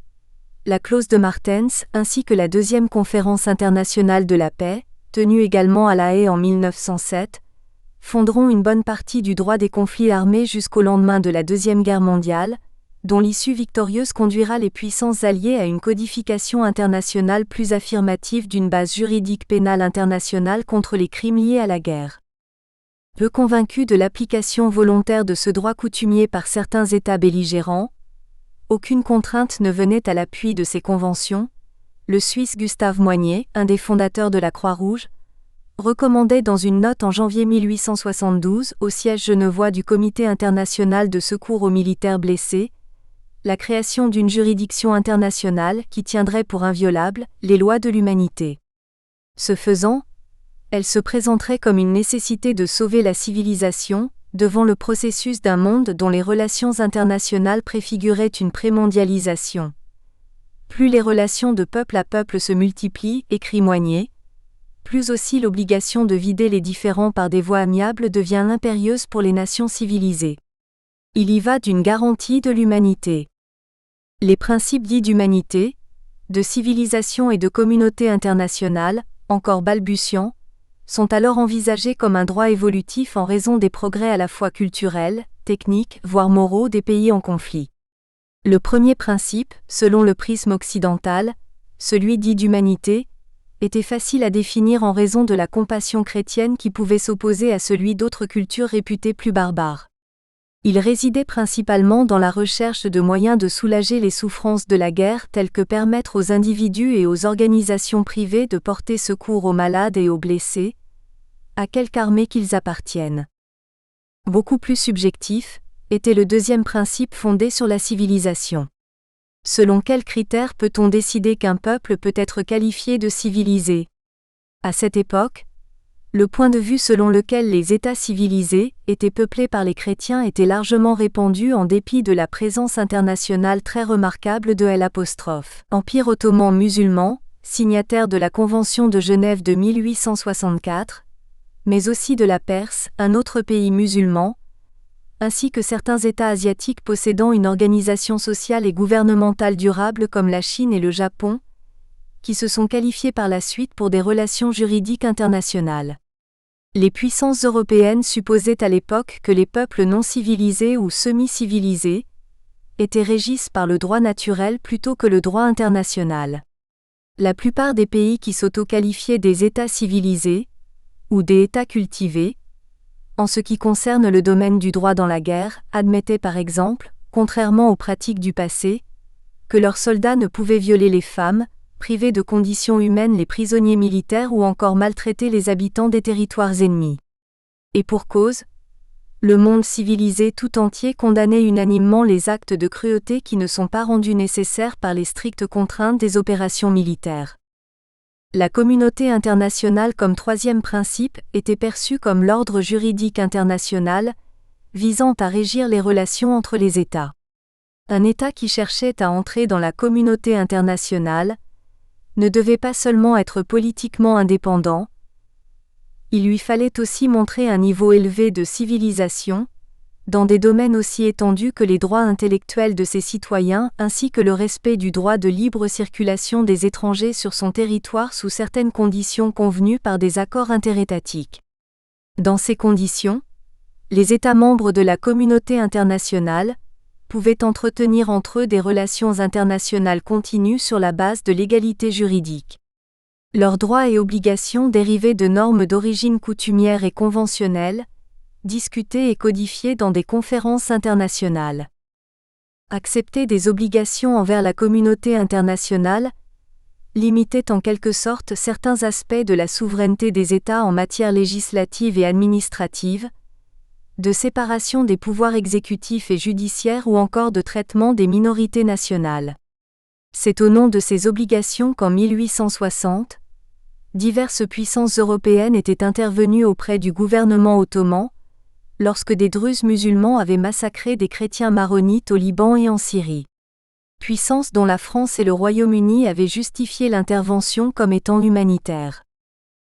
la clause de Martens ainsi que la deuxième conférence internationale de la paix, tenue également à La Haye en 1907, fonderont une bonne partie du droit des conflits armés jusqu'au lendemain de la Deuxième Guerre mondiale, dont l'issue victorieuse conduira les puissances alliées à une codification internationale plus affirmative d'une base juridique pénale internationale contre les crimes liés à la guerre. Peu convaincu de l'application volontaire de ce droit coutumier par certains États belligérants, aucune contrainte ne venait à l'appui de ces conventions. Le Suisse Gustave Moignet, un des fondateurs de la Croix-Rouge, recommandait dans une note en janvier 1872 au siège genevois du Comité international de secours aux militaires blessés, la création d'une juridiction internationale qui tiendrait pour inviolables les lois de l'humanité. Ce faisant, elle se présenterait comme une nécessité de sauver la civilisation, devant le processus d'un monde dont les relations internationales préfiguraient une prémondialisation. Plus les relations de peuple à peuple se multiplient, écrit Moignet, plus aussi l'obligation de vider les différends par des voies amiables devient impérieuse pour les nations civilisées. Il y va d'une garantie de l'humanité. Les principes dits d'humanité, de civilisation et de communauté internationale, encore balbutiants, sont alors envisagés comme un droit évolutif en raison des progrès à la fois culturels, techniques, voire moraux des pays en conflit. Le premier principe, selon le prisme occidental, celui dit d'humanité, était facile à définir en raison de la compassion chrétienne qui pouvait s'opposer à celui d'autres cultures réputées plus barbares. Il résidait principalement dans la recherche de moyens de soulager les souffrances de la guerre tels que permettre aux individus et aux organisations privées de porter secours aux malades et aux blessés, à quelque armée qu'ils appartiennent. Beaucoup plus subjectif, était le deuxième principe fondé sur la civilisation. Selon quels critères peut-on décider qu'un peuple peut être qualifié de civilisé ? À cette époque, le point de vue selon lequel les États civilisés étaient peuplés par les chrétiens était largement répandu en dépit de la présence internationale très remarquable de l'Empire ottoman musulman, signataire de la Convention de Genève de 1864, mais aussi de la Perse, un autre pays musulman, ainsi que certains États asiatiques possédant une organisation sociale et gouvernementale durable comme la Chine et le Japon, qui se sont qualifiés par la suite pour des relations juridiques internationales. Les puissances européennes supposaient à l'époque que les peuples non civilisés ou semi-civilisés étaient régis par le droit naturel plutôt que le droit international. La plupart des pays qui s'auto-qualifiaient des États civilisés, ou des États cultivés, en ce qui concerne le domaine du droit dans la guerre, admettaient par exemple, contrairement aux pratiques du passé, que leurs soldats ne pouvaient violer les femmes, priver de conditions humaines les prisonniers militaires ou encore maltraiter les habitants des territoires ennemis. Et pour cause, le monde civilisé tout entier condamnait unanimement les actes de cruauté qui ne sont pas rendus nécessaires par les strictes contraintes des opérations militaires. La communauté internationale comme troisième principe était perçue comme l'ordre juridique international, visant à régir les relations entre les États. Un État qui cherchait à entrer dans la communauté internationale ne devait pas seulement être politiquement indépendant, il lui fallait aussi montrer un niveau élevé de civilisation, dans des domaines aussi étendus que les droits intellectuels de ses citoyens ainsi que le respect du droit de libre circulation des étrangers sur son territoire sous certaines conditions convenues par des accords interétatiques. Dans ces conditions, les États membres de la communauté internationale pouvaient entretenir entre eux des relations internationales continues sur la base de l'égalité juridique. Leurs droits et obligations dérivaient de normes d'origine coutumière et conventionnelle, discutées et codifiées dans des conférences internationales. Accepter des obligations envers la communauté internationale limitait en quelque sorte certains aspects de la souveraineté des États en matière législative et administrative, de séparation des pouvoirs exécutifs et judiciaires ou encore de traitement des minorités nationales. C'est au nom de ces obligations qu'en 1860, diverses puissances européennes étaient intervenues auprès du gouvernement ottoman, lorsque des Druzes musulmans avaient massacré des chrétiens maronites au Liban et en Syrie. Puissances dont la France et le Royaume-Uni avaient justifié l'intervention comme étant humanitaire.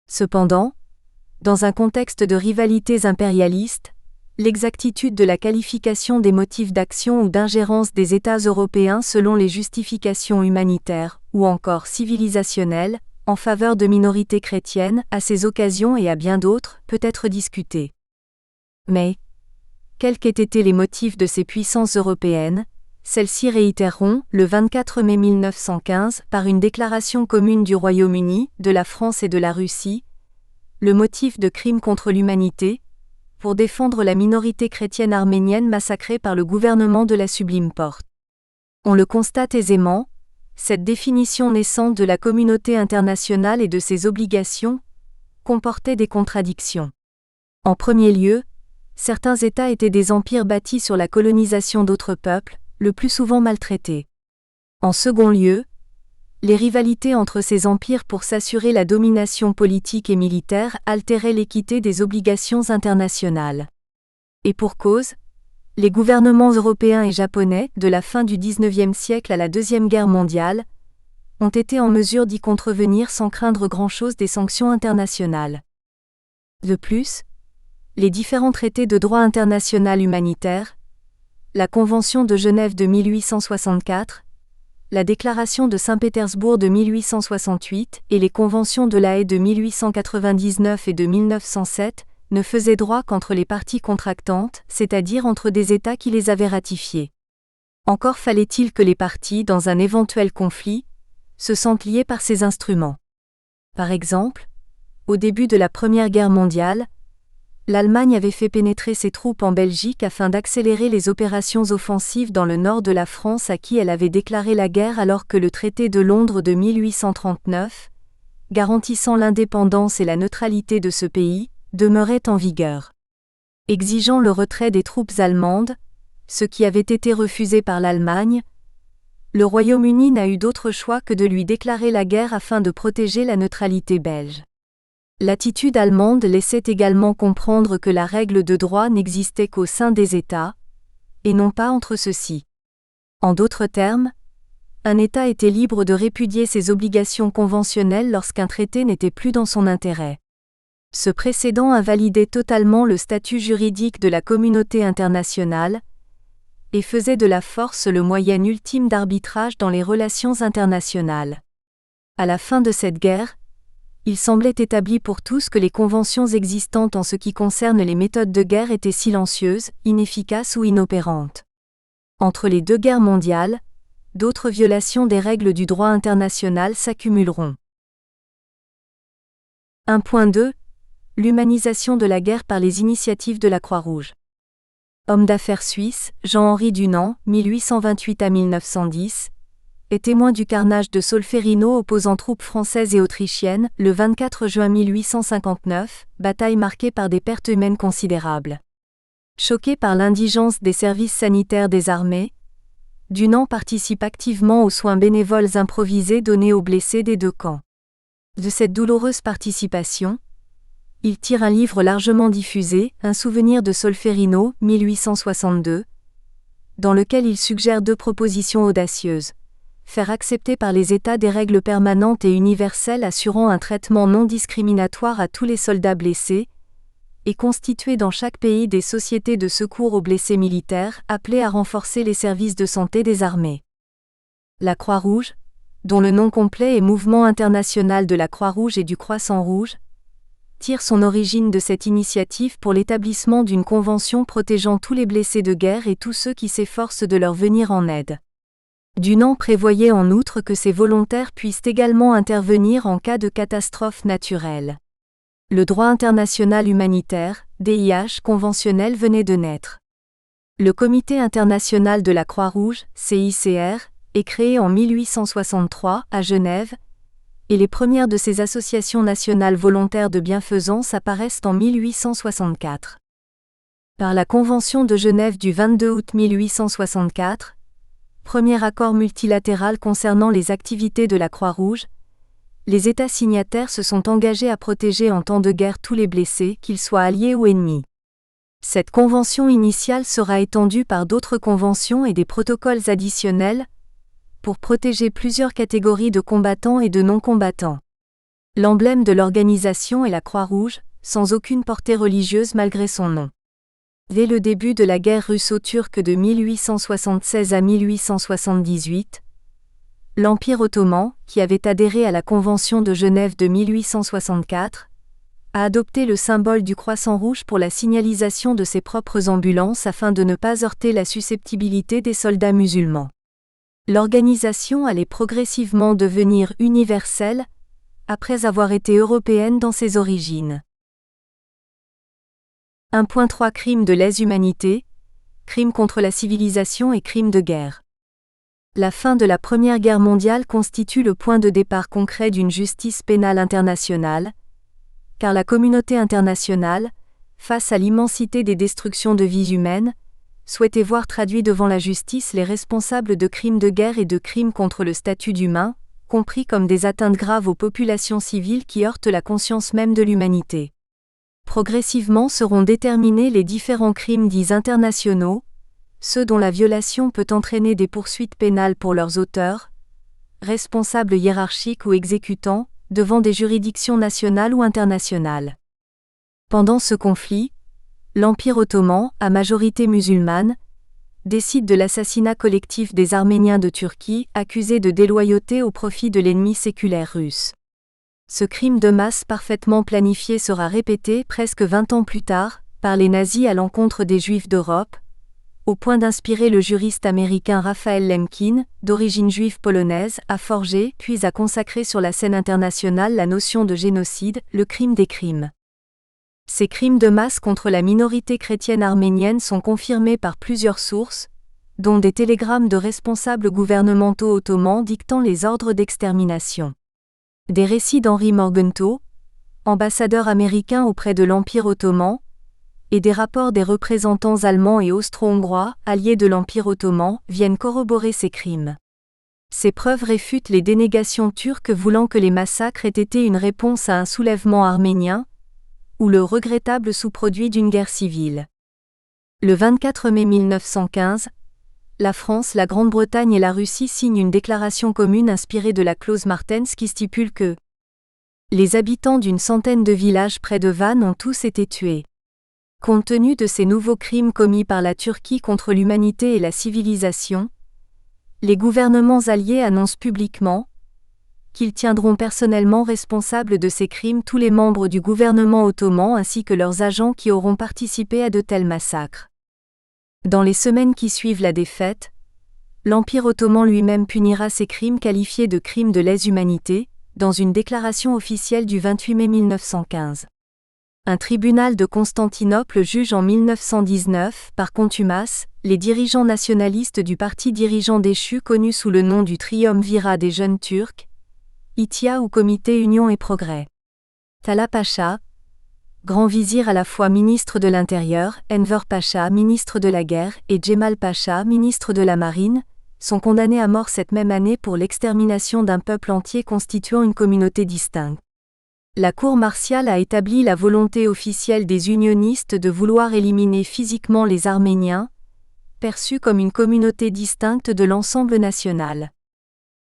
Cependant, dans un contexte de rivalités impérialistes, l'exactitude de la qualification des motifs d'action ou d'ingérence des États européens selon les justifications humanitaires, ou encore civilisationnelles, en faveur de minorités chrétiennes, à ces occasions et à bien d'autres, peut être discutée. Mais, quels qu'aient été les motifs de ces puissances européennes, celles-ci réitéreront, le 24 mai 1915, par une déclaration commune du Royaume-Uni, de la France et de la Russie, le motif de crime contre l'humanité, pour défendre la minorité chrétienne arménienne massacrée par le gouvernement de la Sublime Porte. On le constate aisément, cette définition naissante de la communauté internationale et de ses obligations comportait des contradictions. En premier lieu, certains États étaient des empires bâtis sur la colonisation d'autres peuples, le plus souvent maltraités. En second lieu, les rivalités entre ces empires pour s'assurer la domination politique et militaire altéraient l'équité des obligations internationales. Et pour cause, les gouvernements européens et japonais, de la fin du XIXe siècle à la Deuxième Guerre mondiale, ont été en mesure d'y contrevenir sans craindre grand-chose des sanctions internationales. De plus, les différents traités de droit international humanitaire, la Convention de Genève de 1864, la Déclaration de Saint-Pétersbourg de 1868 et les Conventions de La Haye de 1899 et de 1907 ne faisaient droit qu'entre les parties contractantes, c'est-à-dire entre des États qui les avaient ratifiées. Encore fallait-il que les parties, dans un éventuel conflit, se sentent liées par ces instruments. Par exemple, au début de la Première Guerre mondiale, l'Allemagne avait fait pénétrer ses troupes en Belgique afin d'accélérer les opérations offensives dans le nord de la France à qui elle avait déclaré la guerre alors que le traité de Londres de 1839, garantissant l'indépendance et la neutralité de ce pays, demeurait en vigueur. Exigeant le retrait des troupes allemandes, ce qui avait été refusé par l'Allemagne, le Royaume-Uni n'a eu d'autre choix que de lui déclarer la guerre afin de protéger la neutralité belge. L'attitude allemande laissait également comprendre que la règle de droit n'existait qu'au sein des États, et non pas entre ceux-ci. En d'autres termes, un État était libre de répudier ses obligations conventionnelles lorsqu'un traité n'était plus dans son intérêt. Ce précédent invalidait totalement le statut juridique de la communauté internationale, et faisait de la force le moyen ultime d'arbitrage dans les relations internationales. À la fin de cette guerre, il semblait établi pour tous que les conventions existantes en ce qui concerne les méthodes de guerre étaient silencieuses, inefficaces ou inopérantes. Entre les deux guerres mondiales, d'autres violations des règles du droit international s'accumuleront. 1.2 L'humanisation de la guerre par les initiatives de la Croix-Rouge. Homme d'affaires suisse, Jean-Henri Dunant, 1828 à 1910, est témoin du carnage de Solferino opposant troupes françaises et autrichiennes, le 24 juin 1859, bataille marquée par des pertes humaines considérables. Choqué par l'indigence des services sanitaires des armées, Dunant participe activement aux soins bénévoles improvisés donnés aux blessés des deux camps. De cette douloureuse participation, il tire un livre largement diffusé, Un souvenir de Solferino, 1862, dans lequel il suggère deux propositions audacieuses. Faire accepter par les États des règles permanentes et universelles assurant un traitement non discriminatoire à tous les soldats blessés, et constituer dans chaque pays des sociétés de secours aux blessés militaires appelées à renforcer les services de santé des armées. La Croix-Rouge, dont le nom complet est Mouvement international de la Croix-Rouge et du Croissant-Rouge, tire son origine de cette initiative pour l'établissement d'une convention protégeant tous les blessés de guerre et tous ceux qui s'efforcent de leur venir en aide. Dunant prévoyait en outre que ces volontaires puissent également intervenir en cas de catastrophe naturelle. Le droit international humanitaire, DIH conventionnel venait de naître. Le Comité international de la Croix-Rouge, CICR, est créé en 1863 à Genève, et les premières de ces associations nationales volontaires de bienfaisance apparaissent en 1864. Par la Convention de Genève du 22 août 1864, premier accord multilatéral concernant les activités de la Croix-Rouge, les États signataires se sont engagés à protéger en temps de guerre tous les blessés, qu'ils soient alliés ou ennemis. Cette convention initiale sera étendue par d'autres conventions et des protocoles additionnels, pour protéger plusieurs catégories de combattants et de non-combattants. L'emblème de l'organisation est la Croix-Rouge, sans aucune portée religieuse malgré son nom. Dès le début de la guerre russo-turque de 1876 à 1878, l'Empire ottoman, qui avait adhéré à la Convention de Genève de 1864, a adopté le symbole du croissant rouge pour la signalisation de ses propres ambulances afin de ne pas heurter la susceptibilité des soldats musulmans. L'organisation allait progressivement devenir universelle, après avoir été européenne dans ses origines. 1.3 Crimes de lèse-humanité, crimes contre la civilisation et crimes de guerre. La fin de la Première Guerre mondiale constitue le point de départ concret d'une justice pénale internationale, car la communauté internationale, face à l'immensité des destructions de vies humaines, souhaitait voir traduits devant la justice les responsables de crimes de guerre et de crimes contre le statut d'humain, compris comme des atteintes graves aux populations civiles qui heurtent la conscience même de l'humanité. Progressivement seront déterminés les différents crimes dits internationaux, ceux dont la violation peut entraîner des poursuites pénales pour leurs auteurs, responsables hiérarchiques ou exécutants, devant des juridictions nationales ou internationales. Pendant ce conflit, l'Empire ottoman, à majorité musulmane, décide de l'assassinat collectif des Arméniens de Turquie, accusés de déloyauté au profit de l'ennemi séculaire russe. Ce crime de masse parfaitement planifié sera répété presque 20 ans plus tard, par les nazis à l'encontre des Juifs d'Europe, au point d'inspirer le juriste américain Raphaël Lemkin, d'origine juive polonaise, à forger puis à consacrer sur la scène internationale la notion de génocide, le crime des crimes. Ces crimes de masse contre la minorité chrétienne arménienne sont confirmés par plusieurs sources, dont des télégrammes de responsables gouvernementaux ottomans dictant les ordres d'extermination. Des récits d'Henri Morgenthau, ambassadeur américain auprès de l'Empire ottoman, et des rapports des représentants allemands et austro-hongrois, alliés de l'Empire ottoman, viennent corroborer ces crimes. Ces preuves réfutent les dénégations turques voulant que les massacres aient été une réponse à un soulèvement arménien, ou le regrettable sous-produit d'une guerre civile. Le 24 mai 1915, la France, la Grande-Bretagne et la Russie signent une déclaration commune inspirée de la clause Martens qui stipule que les habitants d'une centaine de villages près de Van ont tous été tués. Compte tenu de ces nouveaux crimes commis par la Turquie contre l'humanité et la civilisation, les gouvernements alliés annoncent publiquement qu'ils tiendront personnellement responsables de ces crimes tous les membres du gouvernement ottoman ainsi que leurs agents qui auront participé à de tels massacres. Dans les semaines qui suivent la défaite, l'Empire ottoman lui-même punira ces crimes qualifiés de crimes de lèse-humanité, dans une déclaration officielle du 28 mai 1915. Un tribunal de Constantinople juge en 1919, par contumace, les dirigeants nationalistes du parti dirigeant déchu connu sous le nom du Triumvirat des jeunes Turcs, ITIA ou Comité Union et Progrès. Tala Pacha, grand vizir à la fois ministre de l'Intérieur, Enver Pacha, ministre de la Guerre, et Djemal Pacha, ministre de la Marine, sont condamnés à mort cette même année pour l'extermination d'un peuple entier constituant une communauté distincte. La cour martiale a établi la volonté officielle des unionistes de vouloir éliminer physiquement les Arméniens, perçus comme une communauté distincte de l'ensemble national.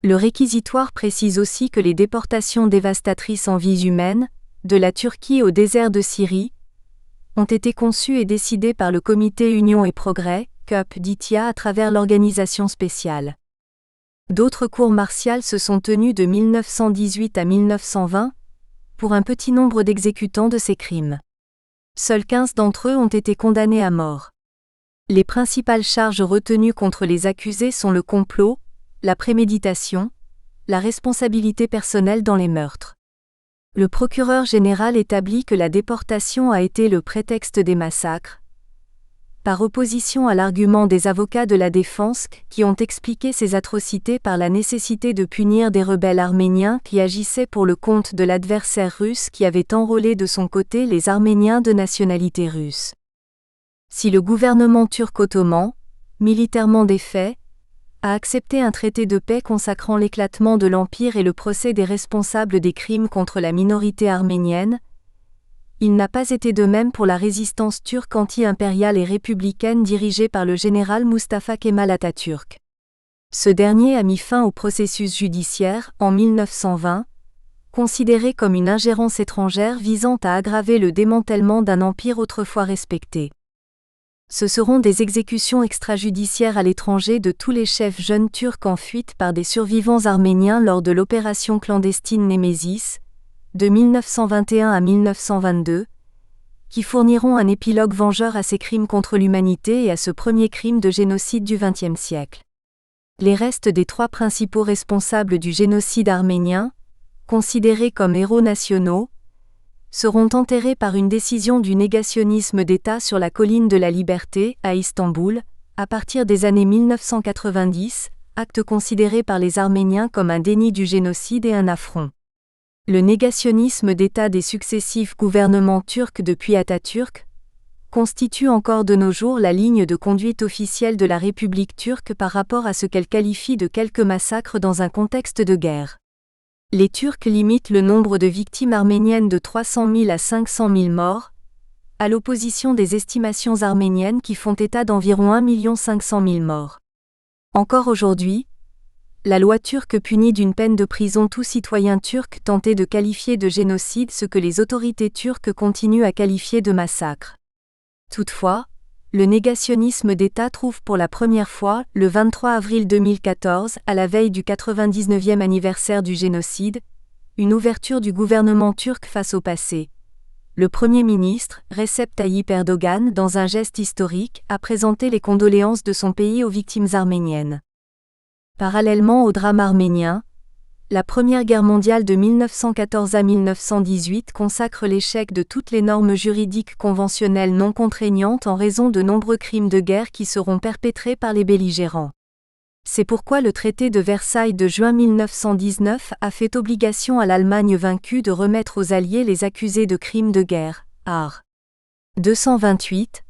Le réquisitoire précise aussi que les déportations dévastatrices en vies humaines, de la Turquie au désert de Syrie, ont été conçues et décidées par le Comité Union et Progrès, CUP d'ITIA à travers l'organisation spéciale. D'autres cours martiales se sont tenues de 1918 à 1920, pour un petit nombre d'exécutants de ces crimes. Seuls 15 d'entre eux ont été condamnés à mort. Les principales charges retenues contre les accusés sont le complot, la préméditation, la responsabilité personnelle dans les meurtres. Le procureur général établit que la déportation a été le prétexte des massacres, par opposition à l'argument des avocats de la défense qui ont expliqué ces atrocités par la nécessité de punir des rebelles arméniens qui agissaient pour le compte de l'adversaire russe qui avait enrôlé de son côté les Arméniens de nationalité russe. Si le gouvernement turc ottoman, militairement défait, a accepté un traité de paix consacrant l'éclatement de l'Empire et le procès des responsables des crimes contre la minorité arménienne, il n'a pas été de même pour la résistance turque anti-impériale et républicaine dirigée par le général Mustafa Kemal Atatürk. Ce dernier a mis fin au processus judiciaire, en 1920, considéré comme une ingérence étrangère visant à aggraver le démantèlement d'un empire autrefois respecté. Ce seront des exécutions extrajudiciaires à l'étranger de tous les chefs jeunes turcs en fuite par des survivants arméniens lors de l'opération clandestine Némésis, de 1921 à 1922, qui fourniront un épilogue vengeur à ces crimes contre l'humanité et à ce premier crime de génocide du XXe siècle. Les restes des 3 principaux responsables du génocide arménien, considérés comme héros nationaux, seront enterrés par une décision du négationnisme d'État sur la colline de la Liberté, à Istanbul, à partir des années 1990, acte considéré par les Arméniens comme un déni du génocide et un affront. Le négationnisme d'État des successifs gouvernements turcs depuis Atatürk, constitue encore de nos jours la ligne de conduite officielle de la République turque par rapport à ce qu'elle qualifie de quelques massacres dans un contexte de guerre. Les Turcs limitent le nombre de victimes arméniennes de 300 000 à 500 000 morts, à l'opposition des estimations arméniennes qui font état d'environ 1 500 000 morts. Encore aujourd'hui, la loi turque punit d'une peine de prison tout citoyen turc tenté de qualifier de génocide ce que les autorités turques continuent à qualifier de massacre. Toutefois, le négationnisme d'État trouve pour la première fois, le 23 avril 2014, à la veille du 99e anniversaire du génocide, une ouverture du gouvernement turc face au passé. Le Premier ministre, Recep Tayyip Erdogan, dans un geste historique, a présenté les condoléances de son pays aux victimes arméniennes. Parallèlement au drame arménien, la Première Guerre mondiale de 1914 à 1918 consacre l'échec de toutes les normes juridiques conventionnelles non contraignantes en raison de nombreux crimes de guerre qui seront perpétrés par les belligérants. C'est pourquoi le traité de Versailles de juin 1919 a fait obligation à l'Allemagne vaincue de remettre aux Alliés les accusés de crimes de guerre, art. 228,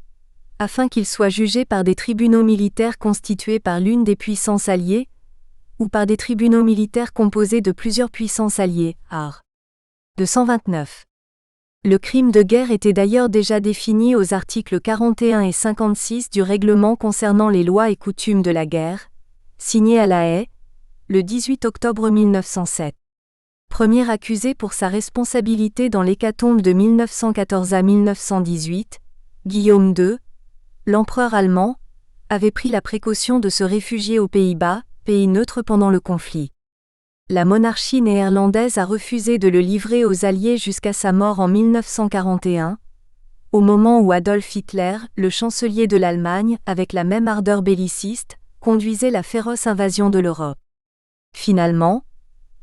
afin qu'ils soient jugés par des tribunaux militaires constitués par l'une des puissances alliées, ou par des tribunaux militaires composés de plusieurs puissances alliées, art. 229. Le crime de guerre était d'ailleurs déjà défini aux articles 41 et 56 du règlement concernant les lois et coutumes de la guerre, signé à La Haye, le 18 octobre 1907. Premier accusé pour sa responsabilité dans l'hécatombe de 1914 à 1918, Guillaume II, l'empereur allemand, avait pris la précaution de se réfugier aux Pays-Bas, pays neutre pendant le conflit. La monarchie néerlandaise a refusé de le livrer aux Alliés jusqu'à sa mort en 1941, au moment où Adolf Hitler, le chancelier de l'Allemagne, avec la même ardeur belliciste, conduisait la féroce invasion de l'Europe. Finalement,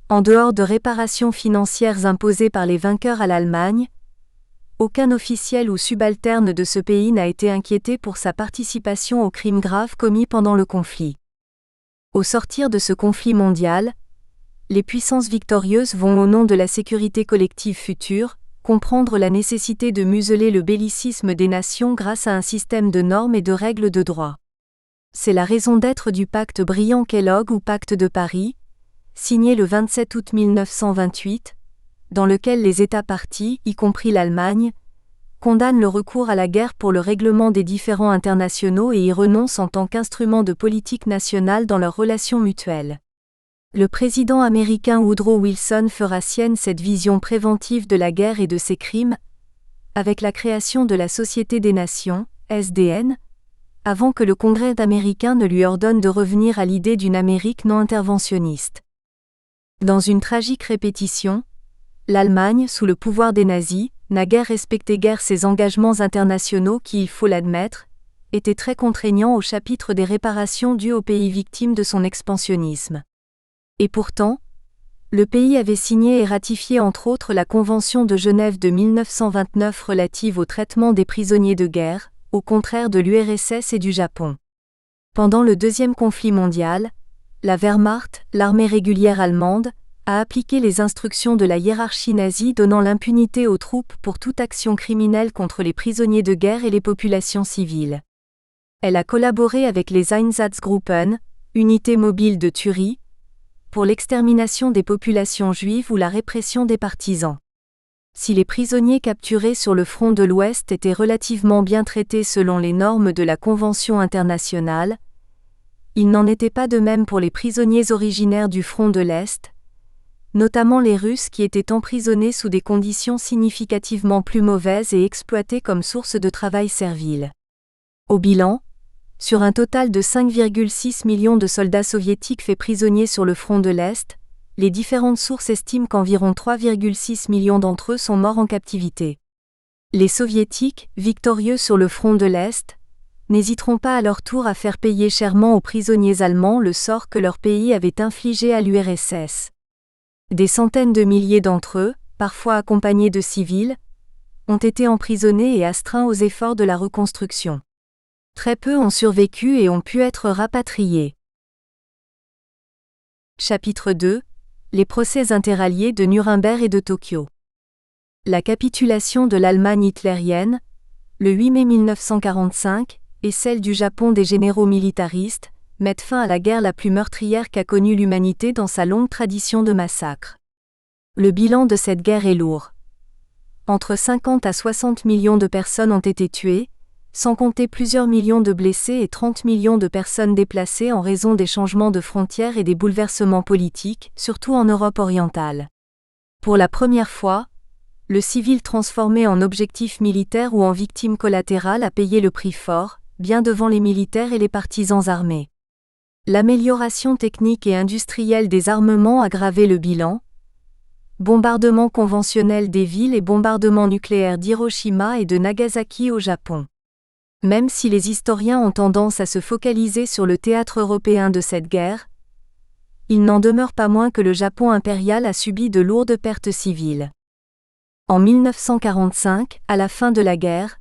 en dehors de réparations financières imposées par les vainqueurs à l'Allemagne, aucun officiel ou subalterne de ce pays n'a été inquiété pour sa participation aux crimes graves commis pendant le conflit. Au sortir de ce conflit mondial, les puissances victorieuses vont au nom de la sécurité collective future, comprendre la nécessité de museler le bellicisme des nations grâce à un système de normes et de règles de droit. C'est la raison d'être du pacte Briand-Kellogg ou pacte de Paris, signé le 27 août 1928, dans lequel les États parties, y compris l'Allemagne, condamnent le recours à la guerre pour le règlement des différends internationaux et y renoncent en tant qu'instrument de politique nationale dans leurs relations mutuelles. Le président américain Woodrow Wilson fera sienne cette vision préventive de la guerre et de ses crimes, avec la création de la Société des Nations, SDN, avant que le Congrès américain ne lui ordonne de revenir à l'idée d'une Amérique non interventionniste. Dans une tragique répétition, l'Allemagne, sous le pouvoir des nazis, n'a guère respecté ses engagements internationaux qui, il faut l'admettre, étaient très contraignants au chapitre des réparations dues aux pays victimes de son expansionnisme. Et pourtant, le pays avait signé et ratifié entre autres la Convention de Genève de 1929 relative au traitement des prisonniers de guerre, au contraire de l'URSS et du Japon. Pendant le deuxième conflit mondial, la Wehrmacht, l'armée régulière allemande, a appliqué les instructions de la hiérarchie nazie donnant l'impunité aux troupes pour toute action criminelle contre les prisonniers de guerre et les populations civiles. Elle a collaboré avec les Einsatzgruppen, unités mobiles de tuerie, pour l'extermination des populations juives ou la répression des partisans. Si les prisonniers capturés sur le front de l'Ouest étaient relativement bien traités selon les normes de la Convention internationale, il n'en était pas de même pour les prisonniers originaires du front de l'Est, notamment les Russes qui étaient emprisonnés sous des conditions significativement plus mauvaises et exploités comme source de travail servile. Au bilan, sur un total de 5,6 millions de soldats soviétiques faits prisonniers sur le front de l'Est, les différentes sources estiment qu'environ 3,6 millions d'entre eux sont morts en captivité. Les Soviétiques, victorieux sur le front de l'Est, n'hésiteront pas à leur tour à faire payer chèrement aux prisonniers allemands le sort que leur pays avait infligé à l'URSS. Des centaines de milliers d'entre eux, parfois accompagnés de civils, ont été emprisonnés et astreints aux efforts de la reconstruction. Très peu ont survécu et ont pu être rapatriés. Chapitre 2 – Les procès interalliés de Nuremberg et de Tokyo. La capitulation de l'Allemagne hitlérienne, le 8 mai 1945, et celle du Japon des généraux militaristes, mettent fin à la guerre la plus meurtrière qu'a connue l'humanité dans sa longue tradition de massacres. Le bilan de cette guerre est lourd. Entre 50 à 60 millions de personnes ont été tuées, sans compter plusieurs millions de blessés et 30 millions de personnes déplacées en raison des changements de frontières et des bouleversements politiques, surtout en Europe orientale. Pour la première fois, le civil transformé en objectif militaire ou en victime collatérale a payé le prix fort, bien devant les militaires et les partisans armés. L'amélioration technique et industrielle des armements a aggravé le bilan. Bombardements conventionnels des villes et bombardements nucléaires d'Hiroshima et de Nagasaki au Japon. Même si les historiens ont tendance à se focaliser sur le théâtre européen de cette guerre, il n'en demeure pas moins que le Japon impérial a subi de lourdes pertes civiles. En 1945, à la fin de la guerre,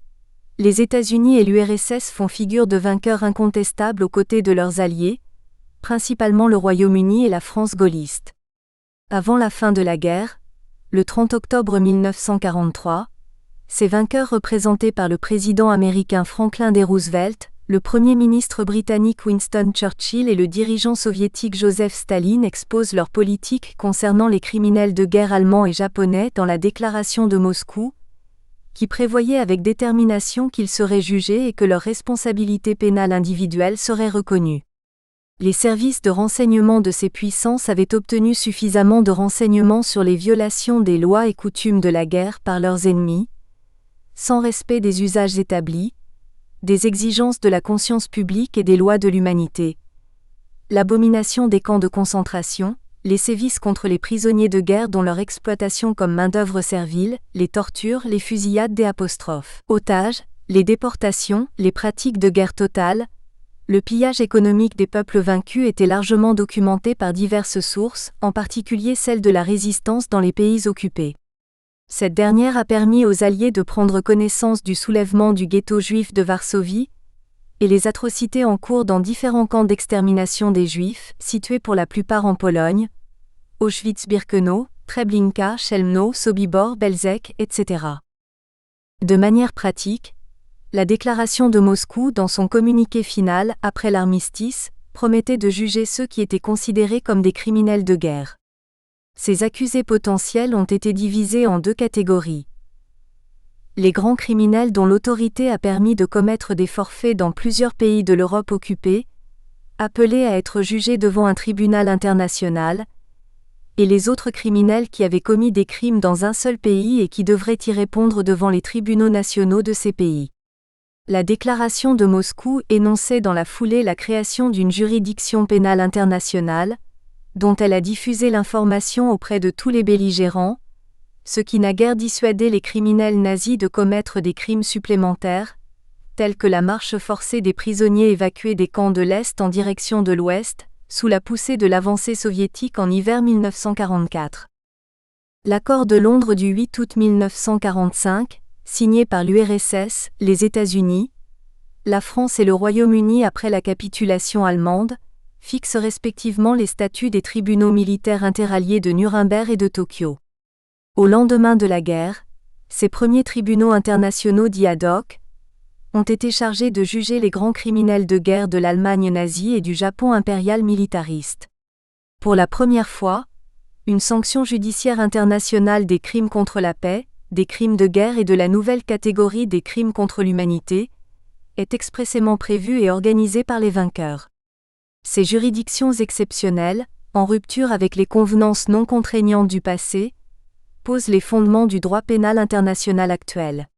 les États-Unis et l'URSS font figure de vainqueurs incontestables aux côtés de leurs alliés, principalement le Royaume-Uni et la France gaulliste. Avant la fin de la guerre, le 30 octobre 1943, ces vainqueurs représentés par le président américain Franklin D. Roosevelt, le premier ministre britannique Winston Churchill et le dirigeant soviétique Joseph Staline exposent leur politique concernant les criminels de guerre allemands et japonais dans la déclaration de Moscou, qui prévoyait avec détermination qu'ils seraient jugés et que leur responsabilité pénale individuelle serait reconnue. Les services de renseignement de ces puissances avaient obtenu suffisamment de renseignements sur les violations des lois et coutumes de la guerre par leurs ennemis, sans respect des usages établis, des exigences de la conscience publique et des lois de l'humanité. L'abomination des camps de concentration, les sévices contre les prisonniers de guerre dont leur exploitation comme main-d'œuvre servile, les tortures, les fusillades des otages, les déportations, les pratiques de guerre totale, le pillage économique des peuples vaincus étaient largement documentés par diverses sources, en particulier celle de la résistance dans les pays occupés. Cette dernière a permis aux Alliés de prendre connaissance du soulèvement du ghetto juif de Varsovie et les atrocités en cours dans différents camps d'extermination des Juifs, situés pour la plupart en Pologne, Auschwitz-Birkenau, Treblinka, Chelmno, Sobibor, Belzec, etc. De manière pratique, la déclaration de Moscou dans son communiqué final après l'armistice promettait de juger ceux qui étaient considérés comme des criminels de guerre. Ces accusés potentiels ont été divisés en deux catégories. Les grands criminels dont l'autorité a permis de commettre des forfaits dans plusieurs pays de l'Europe occupée, appelés à être jugés devant un tribunal international, et les autres criminels qui avaient commis des crimes dans un seul pays et qui devraient y répondre devant les tribunaux nationaux de ces pays. La déclaration de Moscou énonçait dans la foulée la création d'une juridiction pénale internationale, dont elle a diffusé l'information auprès de tous les belligérants, ce qui n'a guère dissuadé les criminels nazis de commettre des crimes supplémentaires, tels que la marche forcée des prisonniers évacués des camps de l'Est en direction de l'Ouest, sous la poussée de l'avancée soviétique en hiver 1944. L'accord de Londres du 8 août 1945, signé par l'URSS, les États-Unis, la France et le Royaume-Uni après la capitulation allemande, fixe respectivement les statuts des tribunaux militaires interalliés de Nuremberg et de Tokyo. Au lendemain de la guerre, ces premiers tribunaux internationaux dits ad hoc ont été chargés de juger les grands criminels de guerre de l'Allemagne nazie et du Japon impérial militariste. Pour la première fois, une sanction judiciaire internationale des crimes contre la paix, des crimes de guerre et de la nouvelle catégorie des crimes contre l'humanité est expressément prévue et organisée par les vainqueurs. Ces juridictions exceptionnelles, en rupture avec les convenances non contraignantes du passé, posent les fondements du droit pénal international actuel.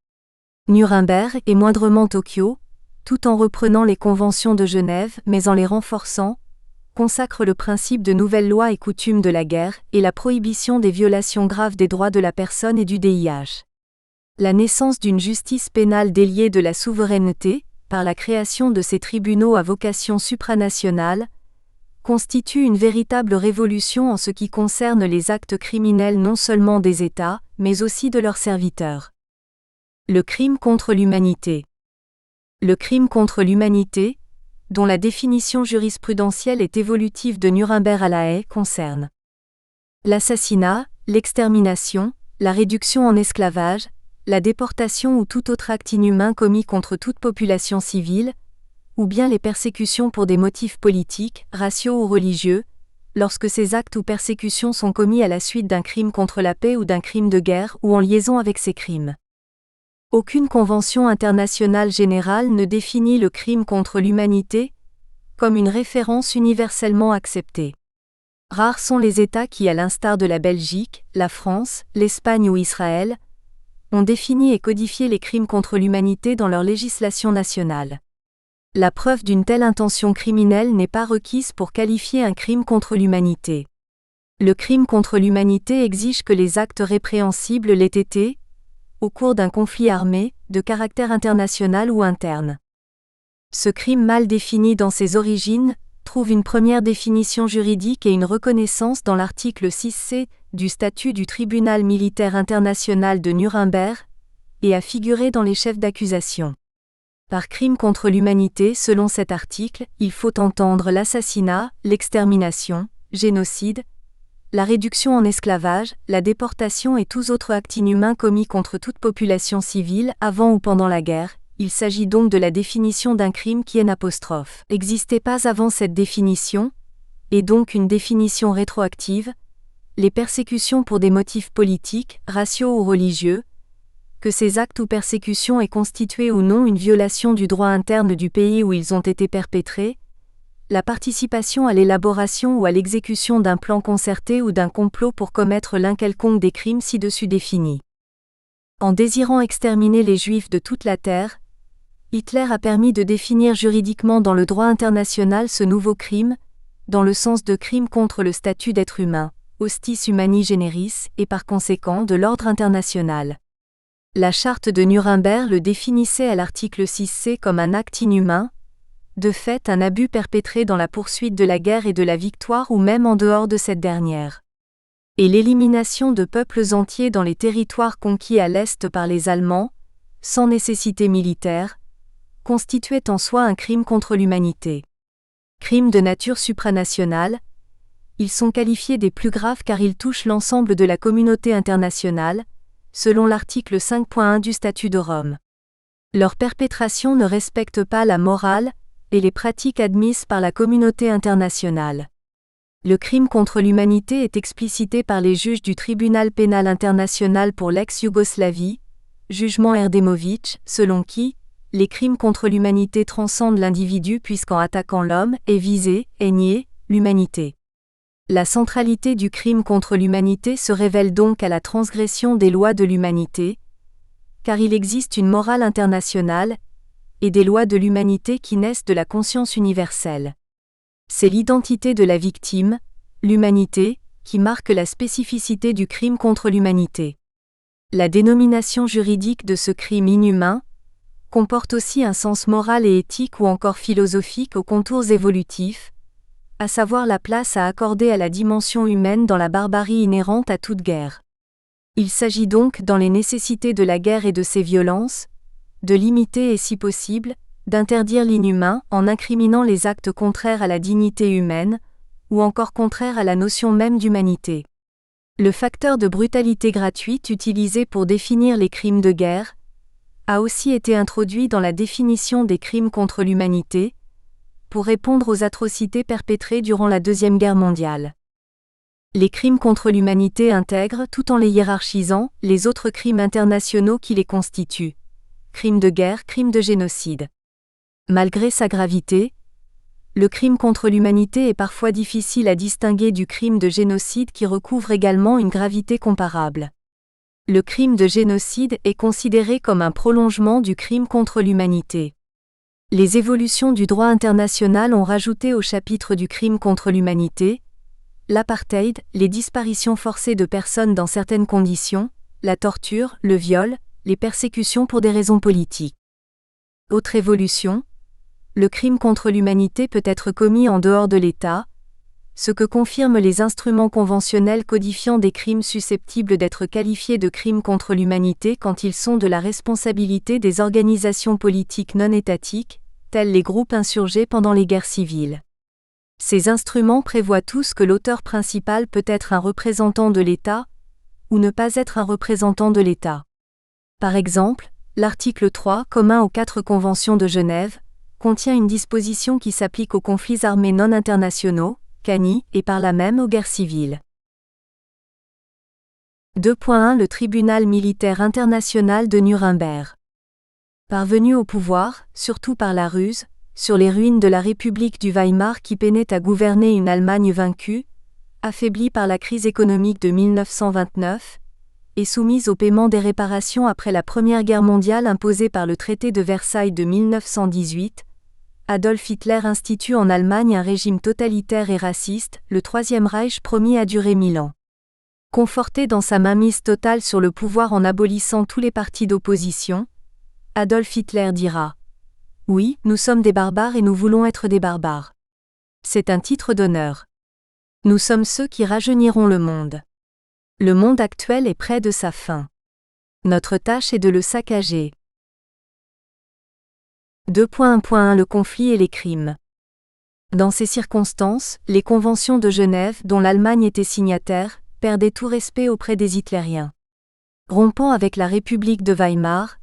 Nuremberg et moindrement Tokyo, tout en reprenant les conventions de Genève mais en les renforçant, consacrent le principe de nouvelles lois et coutumes de la guerre et la prohibition des violations graves des droits de la personne et du DIH. La naissance d'une justice pénale déliée de la souveraineté, par la création de ces tribunaux à vocation supranationale, constitue une véritable révolution en ce qui concerne les actes criminels non seulement des États, mais aussi de leurs serviteurs. Le crime contre l'humanité. Le crime contre l'humanité, dont la définition jurisprudentielle est évolutive de Nuremberg à La Haye, concerne l'assassinat, l'extermination, la réduction en esclavage, la déportation ou tout autre acte inhumain commis contre toute population civile, ou bien les persécutions pour des motifs politiques, raciaux ou religieux, lorsque ces actes ou persécutions sont commis à la suite d'un crime contre la paix ou d'un crime de guerre ou en liaison avec ces crimes. Aucune convention internationale générale ne définit le crime contre l'humanité comme une référence universellement acceptée. Rares sont les États qui, à l'instar de la Belgique, la France, l'Espagne ou Israël, ont défini et codifié les crimes contre l'humanité dans leur législation nationale. La preuve d'une telle intention criminelle n'est pas requise pour qualifier un crime contre l'humanité. Le crime contre l'humanité exige que les actes répréhensibles l'aient été, au cours d'un conflit armé, de caractère international ou interne. Ce crime mal défini dans ses origines trouve une première définition juridique et une reconnaissance dans l'article 6c du statut du Tribunal militaire international de Nuremberg, et a figuré dans les chefs d'accusation. Par crime contre l'humanité, selon cet article, il faut entendre l'assassinat, l'extermination, génocide, la réduction en esclavage, la déportation et tous autres actes inhumains commis contre toute population civile avant ou pendant la guerre. Il s'agit donc de la définition d'un crime qui n'existait pas avant cette définition, et donc une définition rétroactive, les persécutions pour des motifs politiques, raciaux ou religieux, que ces actes ou persécutions aient constitué ou non une violation du droit interne du pays où ils ont été perpétrés, la participation à l'élaboration ou à l'exécution d'un plan concerté ou d'un complot pour commettre l'un quelconque des crimes ci-dessus définis. En désirant exterminer les Juifs de toute la terre, Hitler a permis de définir juridiquement dans le droit international ce nouveau crime, dans le sens de crime contre le statut d'être humain, hostis humani generis, et par conséquent de l'ordre international. La charte de Nuremberg le définissait à l'article 6c comme un acte inhumain, de fait un abus perpétré dans la poursuite de la guerre et de la victoire ou même en dehors de cette dernière. Et l'élimination de peuples entiers dans les territoires conquis à l'Est par les Allemands, sans nécessité militaire, constituait en soi un crime contre l'humanité. Crimes de nature supranationale, ils sont qualifiés des plus graves car ils touchent l'ensemble de la communauté internationale, selon l'article 5.1 du Statut de Rome. Leur perpétration ne respecte pas la morale et les pratiques admises par la communauté internationale. Le crime contre l'humanité est explicité par les juges du Tribunal pénal international pour l'ex-Yougoslavie, jugement Erdemovic, selon qui les crimes contre l'humanité transcendent l'individu puisqu'en attaquant l'homme est visé, est nié, l'humanité. La centralité du crime contre l'humanité se révèle donc à la transgression des lois de l'humanité, car il existe une morale internationale, et des lois de l'humanité qui naissent de la conscience universelle. C'est l'identité de la victime, l'humanité, qui marque la spécificité du crime contre l'humanité. La dénomination juridique de ce crime inhumain comporte aussi un sens moral et éthique ou encore philosophique aux contours évolutifs, à savoir la place à accorder à la dimension humaine dans la barbarie inhérente à toute guerre. Il s'agit donc, dans les nécessités de la guerre et de ses violences, de limiter et si possible, d'interdire l'inhumain en incriminant les actes contraires à la dignité humaine, ou encore contraires à la notion même d'humanité. Le facteur de brutalité gratuite utilisé pour définir les crimes de guerre a aussi été introduit dans la définition des crimes contre l'humanité, pour répondre aux atrocités perpétrées durant la Deuxième Guerre mondiale. Les crimes contre l'humanité intègrent, tout en les hiérarchisant, les autres crimes internationaux qui les constituent. Crimes de guerre, crimes de génocide. Malgré sa gravité, le crime contre l'humanité est parfois difficile à distinguer du crime de génocide qui recouvre également une gravité comparable. Le crime de génocide est considéré comme un prolongement du crime contre l'humanité. Les évolutions du droit international ont rajouté au chapitre du crime contre l'humanité l'apartheid, les disparitions forcées de personnes dans certaines conditions, la torture, le viol, les persécutions pour des raisons politiques. Autre évolution, le crime contre l'humanité peut être commis en dehors de l'État, ce que confirment les instruments conventionnels codifiant des crimes susceptibles d'être qualifiés de crimes contre l'humanité quand ils sont de la responsabilité des organisations politiques non étatiques, tels les groupes insurgés pendant les guerres civiles. Ces instruments prévoient tous que l'auteur principal peut être un représentant de l'État, ou ne pas être un représentant de l'État. Par exemple, l'article 3, commun aux 4 conventions de Genève, contient une disposition qui s'applique aux conflits armés non internationaux, CANI, et par là même aux guerres civiles. 2.1 Le tribunal militaire international de Nuremberg. Parvenu au pouvoir, surtout par la ruse, sur les ruines de la République du Weimar qui peinait à gouverner une Allemagne vaincue, affaiblie par la crise économique de 1929, et soumise au paiement des réparations après la Première Guerre mondiale imposée par le traité de Versailles de 1918, Adolf Hitler institue en Allemagne un régime totalitaire et raciste, le Troisième Reich promis à durer 1000 ans. Conforté dans sa mainmise totale sur le pouvoir en abolissant tous les partis d'opposition, Adolf Hitler dira « Oui, nous sommes des barbares et nous voulons être des barbares. C'est un titre d'honneur. Nous sommes ceux qui rajeuniront le monde. Le monde actuel est près de sa fin. Notre tâche est de le saccager. » 2.1.1 Le conflit et les crimes. Dans ces circonstances, les conventions de Genève, dont l'Allemagne était signataire, perdaient tout respect auprès des hitlériens. Rompant avec la République de Weimar,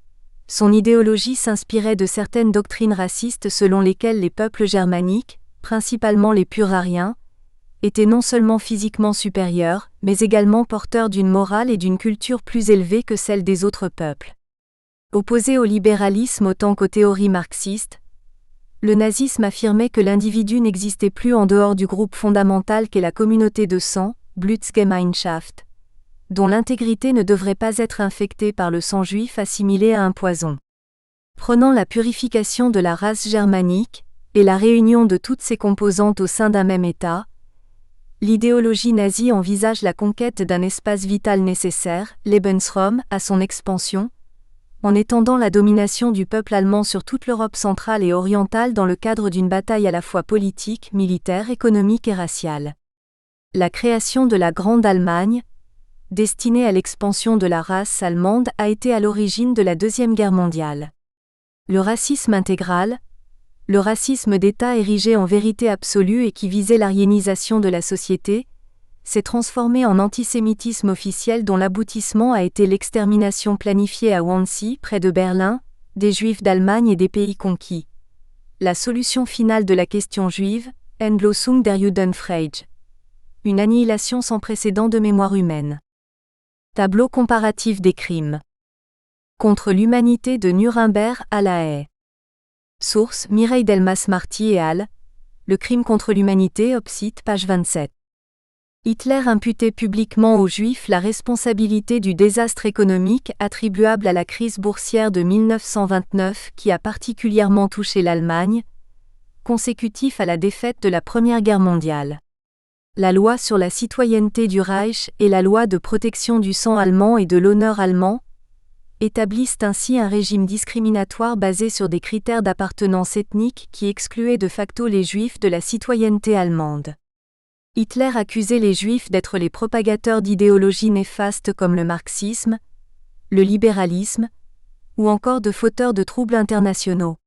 son idéologie s'inspirait de certaines doctrines racistes selon lesquelles les peuples germaniques, principalement les purs-ariens, étaient non seulement physiquement supérieurs, mais également porteurs d'une morale et d'une culture plus élevée que celle des autres peuples. Opposé au libéralisme autant qu'aux théories marxistes, le nazisme affirmait que l'individu n'existait plus en dehors du groupe fondamental qu'est la communauté de sang, Blutsgemeinschaft, dont l'intégrité ne devrait pas être infectée par le sang juif assimilé à un poison. Prenant la purification de la race germanique, et la réunion de toutes ses composantes au sein d'un même État, l'idéologie nazie envisage la conquête d'un espace vital nécessaire, Lebensraum, à son expansion, en étendant la domination du peuple allemand sur toute l'Europe centrale et orientale dans le cadre d'une bataille à la fois politique, militaire, économique et raciale. La création de la Grande Allemagne, destinée à l'expansion de la race allemande, a été à l'origine de la Deuxième Guerre mondiale. Le racisme intégral, le racisme d'État érigé en vérité absolue et qui visait l'ariénisation de la société, s'est transformé en antisémitisme officiel dont l'aboutissement a été l'extermination planifiée à Wannsee, près de Berlin, des Juifs d'Allemagne et des pays conquis. La solution finale de la question juive, Endlösung der Judenfrage. Une annihilation sans précédent de mémoire humaine. Tableau comparatif des crimes. Contre l'humanité de Nuremberg à La Haye. Source Mireille Delmas-Marty et al. Le crime contre l'humanité, Opsite, page 27. Hitler imputait publiquement aux Juifs la responsabilité du désastre économique attribuable à la crise boursière de 1929 qui a particulièrement touché l'Allemagne, consécutif à la défaite de la Première Guerre mondiale. La loi sur la citoyenneté du Reich et la loi de protection du sang allemand et de l'honneur allemand établissent ainsi un régime discriminatoire basé sur des critères d'appartenance ethnique qui excluaient de facto les Juifs de la citoyenneté allemande. Hitler accusait les Juifs d'être les propagateurs d'idéologies néfastes comme le marxisme, le libéralisme, ou encore de fauteurs de troubles internationaux.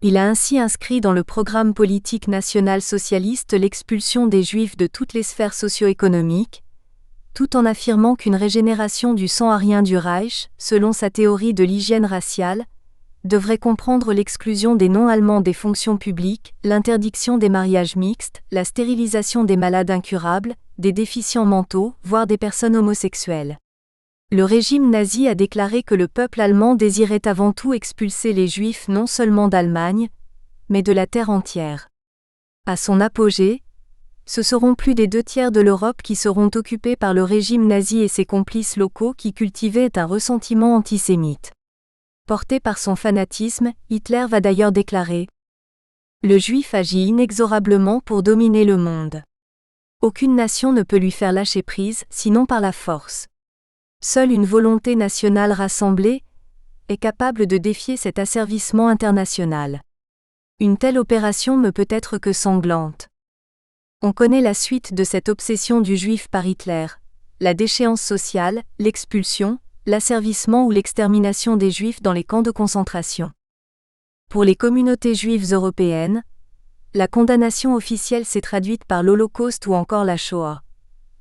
Il a ainsi inscrit dans le programme politique national-socialiste l'expulsion des Juifs de toutes les sphères socio-économiques, tout en affirmant qu'une régénération du sang arien du Reich, selon sa théorie de l'hygiène raciale, devrait comprendre l'exclusion des non-allemands des fonctions publiques, l'interdiction des mariages mixtes, la stérilisation des malades incurables, des déficients mentaux, voire des personnes homosexuelles. Le régime nazi a déclaré que le peuple allemand désirait avant tout expulser les Juifs non seulement d'Allemagne, mais de la terre entière. À son apogée, ce seront plus des 2/3 de l'Europe qui seront occupés par le régime nazi et ses complices locaux qui cultivaient un ressentiment antisémite. Porté par son fanatisme, Hitler va d'ailleurs déclarer « Le Juif agit inexorablement pour dominer le monde. Aucune nation ne peut lui faire lâcher prise, sinon par la force. Seule une volonté nationale rassemblée est capable de défier cet asservissement international. Une telle opération ne peut être que sanglante. » On connaît la suite de cette obsession du Juif par Hitler, la déchéance sociale, l'expulsion, l'asservissement ou l'extermination des Juifs dans les camps de concentration. Pour les communautés juives européennes, la condamnation officielle s'est traduite par l'Holocauste ou encore la Shoah.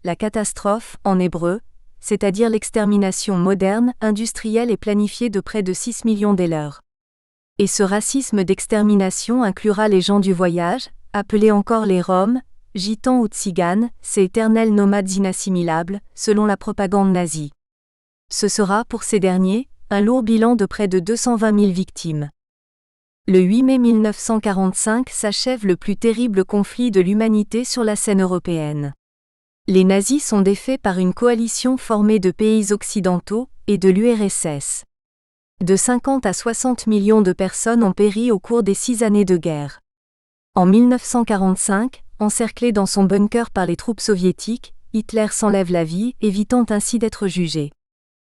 La catastrophe, en hébreu, c'est-à-dire l'extermination moderne, industrielle et planifiée de près de 6 millions d'éleurs. Et ce racisme d'extermination inclura les gens du voyage, appelés encore les Roms, Gitans ou Tziganes, ces éternels nomades inassimilables, selon la propagande nazie. Ce sera, pour ces derniers, un lourd bilan de près de 220 000 victimes. Le 8 mai 1945 s'achève le plus terrible conflit de l'humanité sur la scène européenne. Les nazis sont défaits par une coalition formée de pays occidentaux et de l'URSS. De 50 à 60 millions de personnes ont péri au cours des 6 années de guerre. En 1945, encerclé dans son bunker par les troupes soviétiques, Hitler s'enlève la vie, évitant ainsi d'être jugé.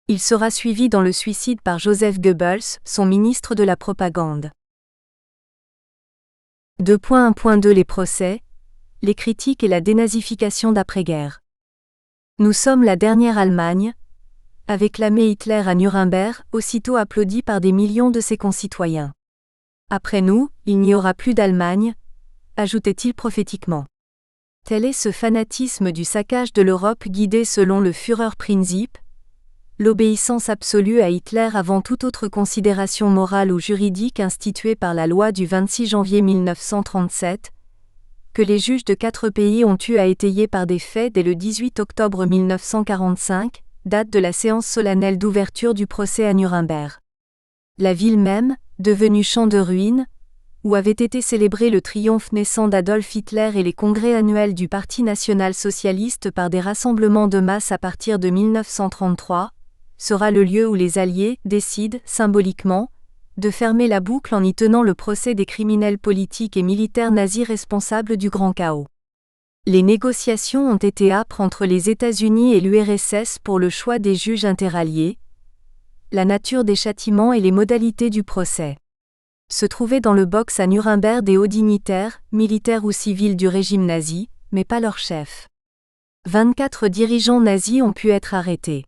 Il sera suivi dans le suicide par Joseph Goebbels, son ministre de la propagande. 2.1.2 Les procès, les critiques et la dénazification d'après-guerre. Nous sommes la dernière Allemagne, avait clamé Hitler à Nuremberg, aussitôt applaudi par des millions de ses concitoyens. Après nous, il n'y aura plus d'Allemagne, ajoutait-il prophétiquement. Tel est ce fanatisme du saccage de l'Europe guidé selon le Führerprinzip, l'obéissance absolue à Hitler avant toute autre considération morale ou juridique instituée par la loi du 26 janvier 1937, que les juges de 4 pays ont eu à étayer par des faits dès le 18 octobre 1945, date de la séance solennelle d'ouverture du procès à Nuremberg. La ville même, devenue champ de ruines, où avait été célébré le triomphe naissant d'Adolf Hitler et les congrès annuels du Parti national-socialiste par des rassemblements de masse à partir de 1933, sera le lieu où les Alliés décident, symboliquement, de fermer la boucle en y tenant le procès des criminels politiques et militaires nazis responsables du grand chaos. Les négociations ont été âpres entre les États-Unis et l'URSS pour le choix des juges interalliés, la nature des châtiments et les modalités du procès. Se trouvaient dans le box à Nuremberg des hauts dignitaires, militaires ou civils du régime nazi, mais pas leur chef. 24 dirigeants nazis ont pu être arrêtés.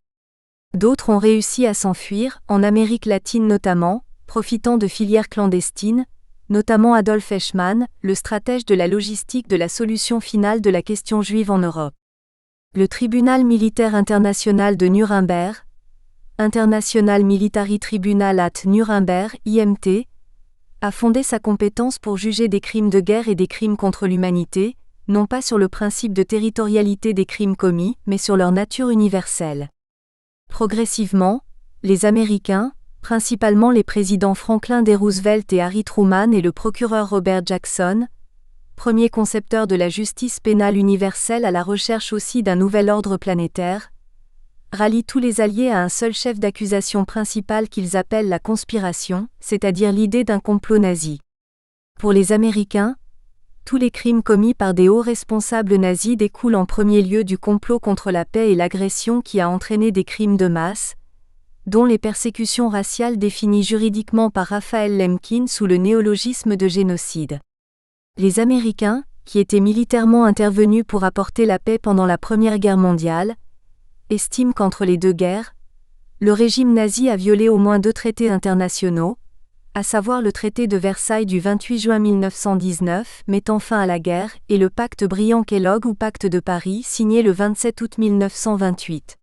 D'autres ont réussi à s'enfuir, en Amérique latine notamment, profitant de filières clandestines, notamment Adolf Eichmann, le stratège de la logistique de la solution finale de la question juive en Europe. Le Tribunal militaire international de Nuremberg, International Military Tribunal at Nuremberg, IMT, a fondé sa compétence pour juger des crimes de guerre et des crimes contre l'humanité, non pas sur le principe de territorialité des crimes commis, mais sur leur nature universelle. Progressivement, les Américains, principalement les présidents Franklin D. Roosevelt et Harry Truman et le procureur Robert Jackson, premier concepteur de la justice pénale universelle à la recherche aussi d'un nouvel ordre planétaire, rallient tous les alliés à un seul chef d'accusation principal qu'ils appellent la conspiration, c'est-à-dire l'idée d'un complot nazi. Pour les Américains, tous les crimes commis par des hauts responsables nazis découlent en premier lieu du complot contre la paix et l'agression qui a entraîné des crimes de masse, dont les persécutions raciales définies juridiquement par Raphaël Lemkin sous le néologisme de génocide. Les Américains, qui étaient militairement intervenus pour apporter la paix pendant la Première Guerre mondiale, estiment qu'entre les deux guerres, le régime nazi a violé au moins 2 traités internationaux, à savoir le traité de Versailles du 28 juin 1919 mettant fin à la guerre et le pacte Briand-Kellogg ou pacte de Paris signé le 27 août 1928.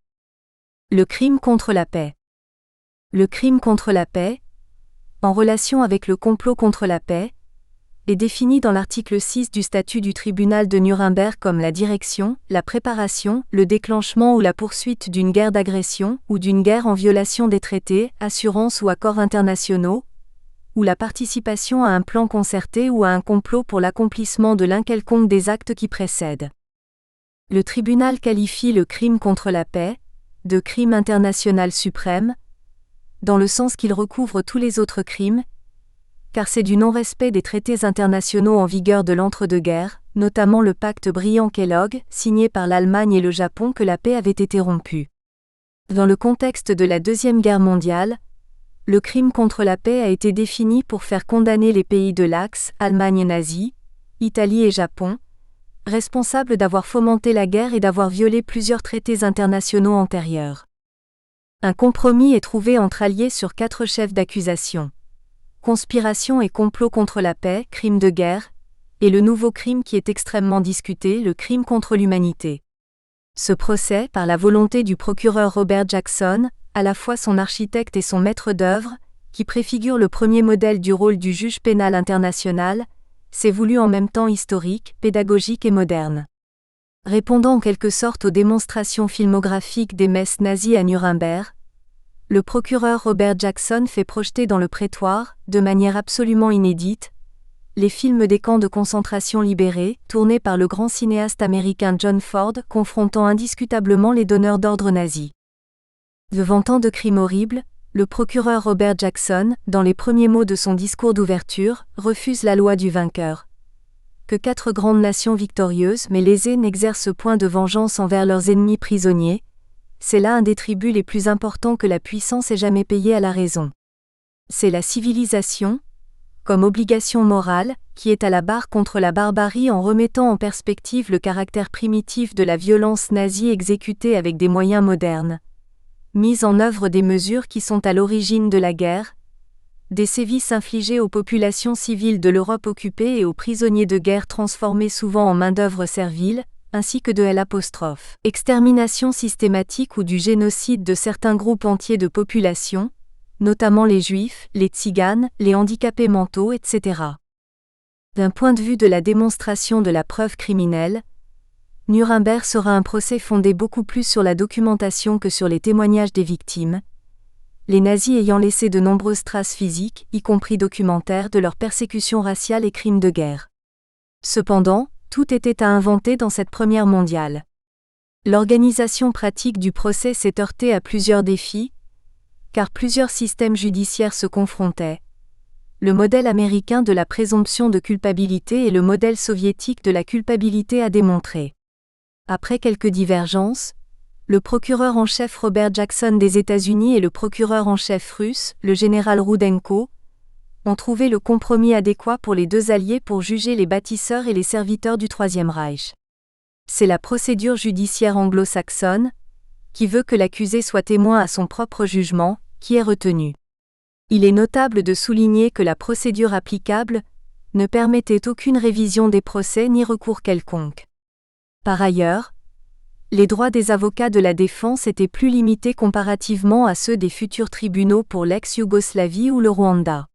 Le crime contre la paix. Le crime contre la paix, en relation avec le complot contre la paix, est défini dans l'article 6 du statut du tribunal de Nuremberg comme la direction, la préparation, le déclenchement ou la poursuite d'une guerre d'agression ou d'une guerre en violation des traités, assurances ou accords internationaux, ou la participation à un plan concerté ou à un complot pour l'accomplissement de l'un quelconque des actes qui précèdent. Le tribunal qualifie le crime contre la paix de crime international suprême, dans le sens qu'il recouvre tous les autres crimes, car c'est du non-respect des traités internationaux en vigueur de l'entre-deux-guerres, notamment le pacte Briand-Kellogg, signé par l'Allemagne et le Japon que la paix avait été rompue. Dans le contexte de la Deuxième Guerre mondiale, le crime contre la paix a été défini pour faire condamner les pays de l'Axe, Allemagne nazie, Italie et Japon, responsables d'avoir fomenté la guerre et d'avoir violé plusieurs traités internationaux antérieurs. Un compromis est trouvé entre alliés sur 4 chefs d'accusation. Conspiration et complot contre la paix, crime de guerre, et le nouveau crime qui est extrêmement discuté, le crime contre l'humanité. Ce procès, par la volonté du procureur Robert Jackson, à la fois son architecte et son maître d'œuvre, qui préfigure le premier modèle du rôle du juge pénal international, s'est voulu en même temps historique, pédagogique et moderne. Répondant en quelque sorte aux démonstrations filmographiques des messes nazies à Nuremberg, le procureur Robert Jackson fait projeter dans le prétoire, de manière absolument inédite, les films des camps de concentration libérés, tournés par le grand cinéaste américain John Ford, confrontant indiscutablement les donneurs d'ordre nazis. Devant tant de crimes horribles, le procureur Robert Jackson, dans les premiers mots de son discours d'ouverture, refuse la loi du vainqueur. Que 4 grandes nations victorieuses mais lésées n'exercent point de vengeance envers leurs ennemis prisonniers, c'est là un des tributs les plus importants que la puissance ait jamais payé à la raison. C'est la civilisation, comme obligation morale, qui est à la barre contre la barbarie en remettant en perspective le caractère primitif de la violence nazie exécutée avec des moyens modernes. Mise en œuvre des mesures qui sont à l'origine de la guerre, des sévices infligés aux populations civiles de l'Europe occupée et aux prisonniers de guerre transformés souvent en main-d'œuvre servile, ainsi que de l'extermination systématique ou du génocide de certains groupes entiers de population, notamment les juifs, les tziganes, les handicapés mentaux, etc. D'un point de vue de la démonstration de la preuve criminelle, Nuremberg sera un procès fondé beaucoup plus sur la documentation que sur les témoignages des victimes, les nazis ayant laissé de nombreuses traces physiques, y compris documentaires, de leur persécution raciale et crimes de guerre. Cependant, tout était à inventer dans cette première mondiale. L'organisation pratique du procès s'est heurtée à plusieurs défis, car plusieurs systèmes judiciaires se confrontaient. Le modèle américain de la présomption de culpabilité et le modèle soviétique de la culpabilité à démontrer. Après quelques divergences, le procureur en chef Robert Jackson des États-Unis et le procureur en chef russe, le général Roudenko, ont trouvé le compromis adéquat pour les deux alliés pour juger les bâtisseurs et les serviteurs du Troisième Reich. C'est la procédure judiciaire anglo-saxonne, qui veut que l'accusé soit témoin à son propre jugement, qui est retenue. Il est notable de souligner que la procédure applicable ne permettait aucune révision des procès ni recours quelconque. Par ailleurs, les droits des avocats de la défense étaient plus limités comparativement à ceux des futurs tribunaux pour l'ex-Yougoslavie ou le Rwanda.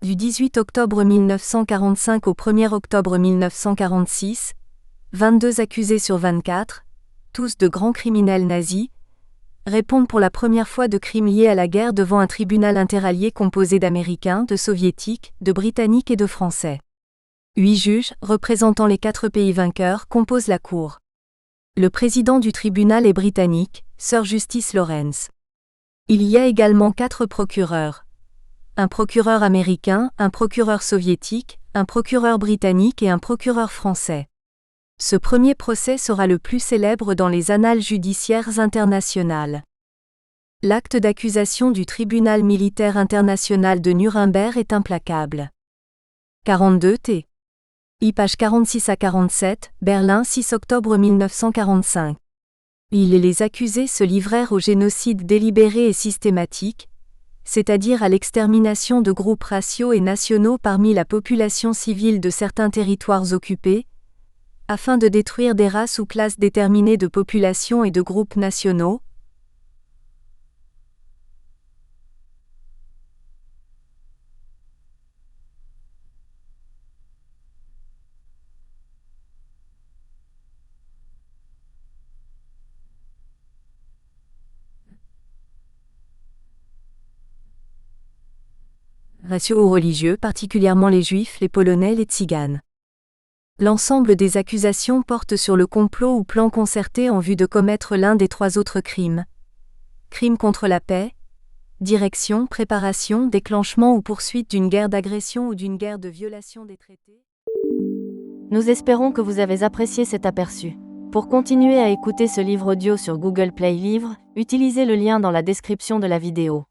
Du 18 octobre 1945 au 1er octobre 1946, 22 accusés sur 24, tous de grands criminels nazis, répondent pour la première fois de crimes liés à la guerre devant un tribunal interallié composé d'Américains, de Soviétiques, de Britanniques et de Français. 8 juges, représentant les 4 pays vainqueurs, composent la cour. Le président du tribunal est britannique, Sir Justice Lawrence. Il y a également 4 procureurs. Un procureur américain, un procureur soviétique, un procureur britannique et un procureur français. Ce premier procès sera le plus célèbre dans les annales judiciaires internationales. L'acte d'accusation du tribunal militaire international de Nuremberg est implacable. 42 t. Page 46 à 47, Berlin 6 octobre 1945. Il et les accusés se livrèrent au génocide délibéré et systématique, c'est-à-dire à l'extermination de groupes raciaux et nationaux parmi la population civile de certains territoires occupés, afin de détruire des races ou classes déterminées de populations et de groupes nationaux. Raciaux ou religieux, particulièrement les Juifs, les Polonais, les Tziganes. L'ensemble des accusations porte sur le complot ou plan concerté en vue de commettre l'un des 3 autres crimes. Crime contre la paix, direction, préparation, déclenchement ou poursuite d'une guerre d'agression ou d'une guerre de violation des traités. Nous espérons que vous avez apprécié cet aperçu. Pour continuer à écouter ce livre audio sur Google Play Livres, utilisez le lien dans la description de la vidéo.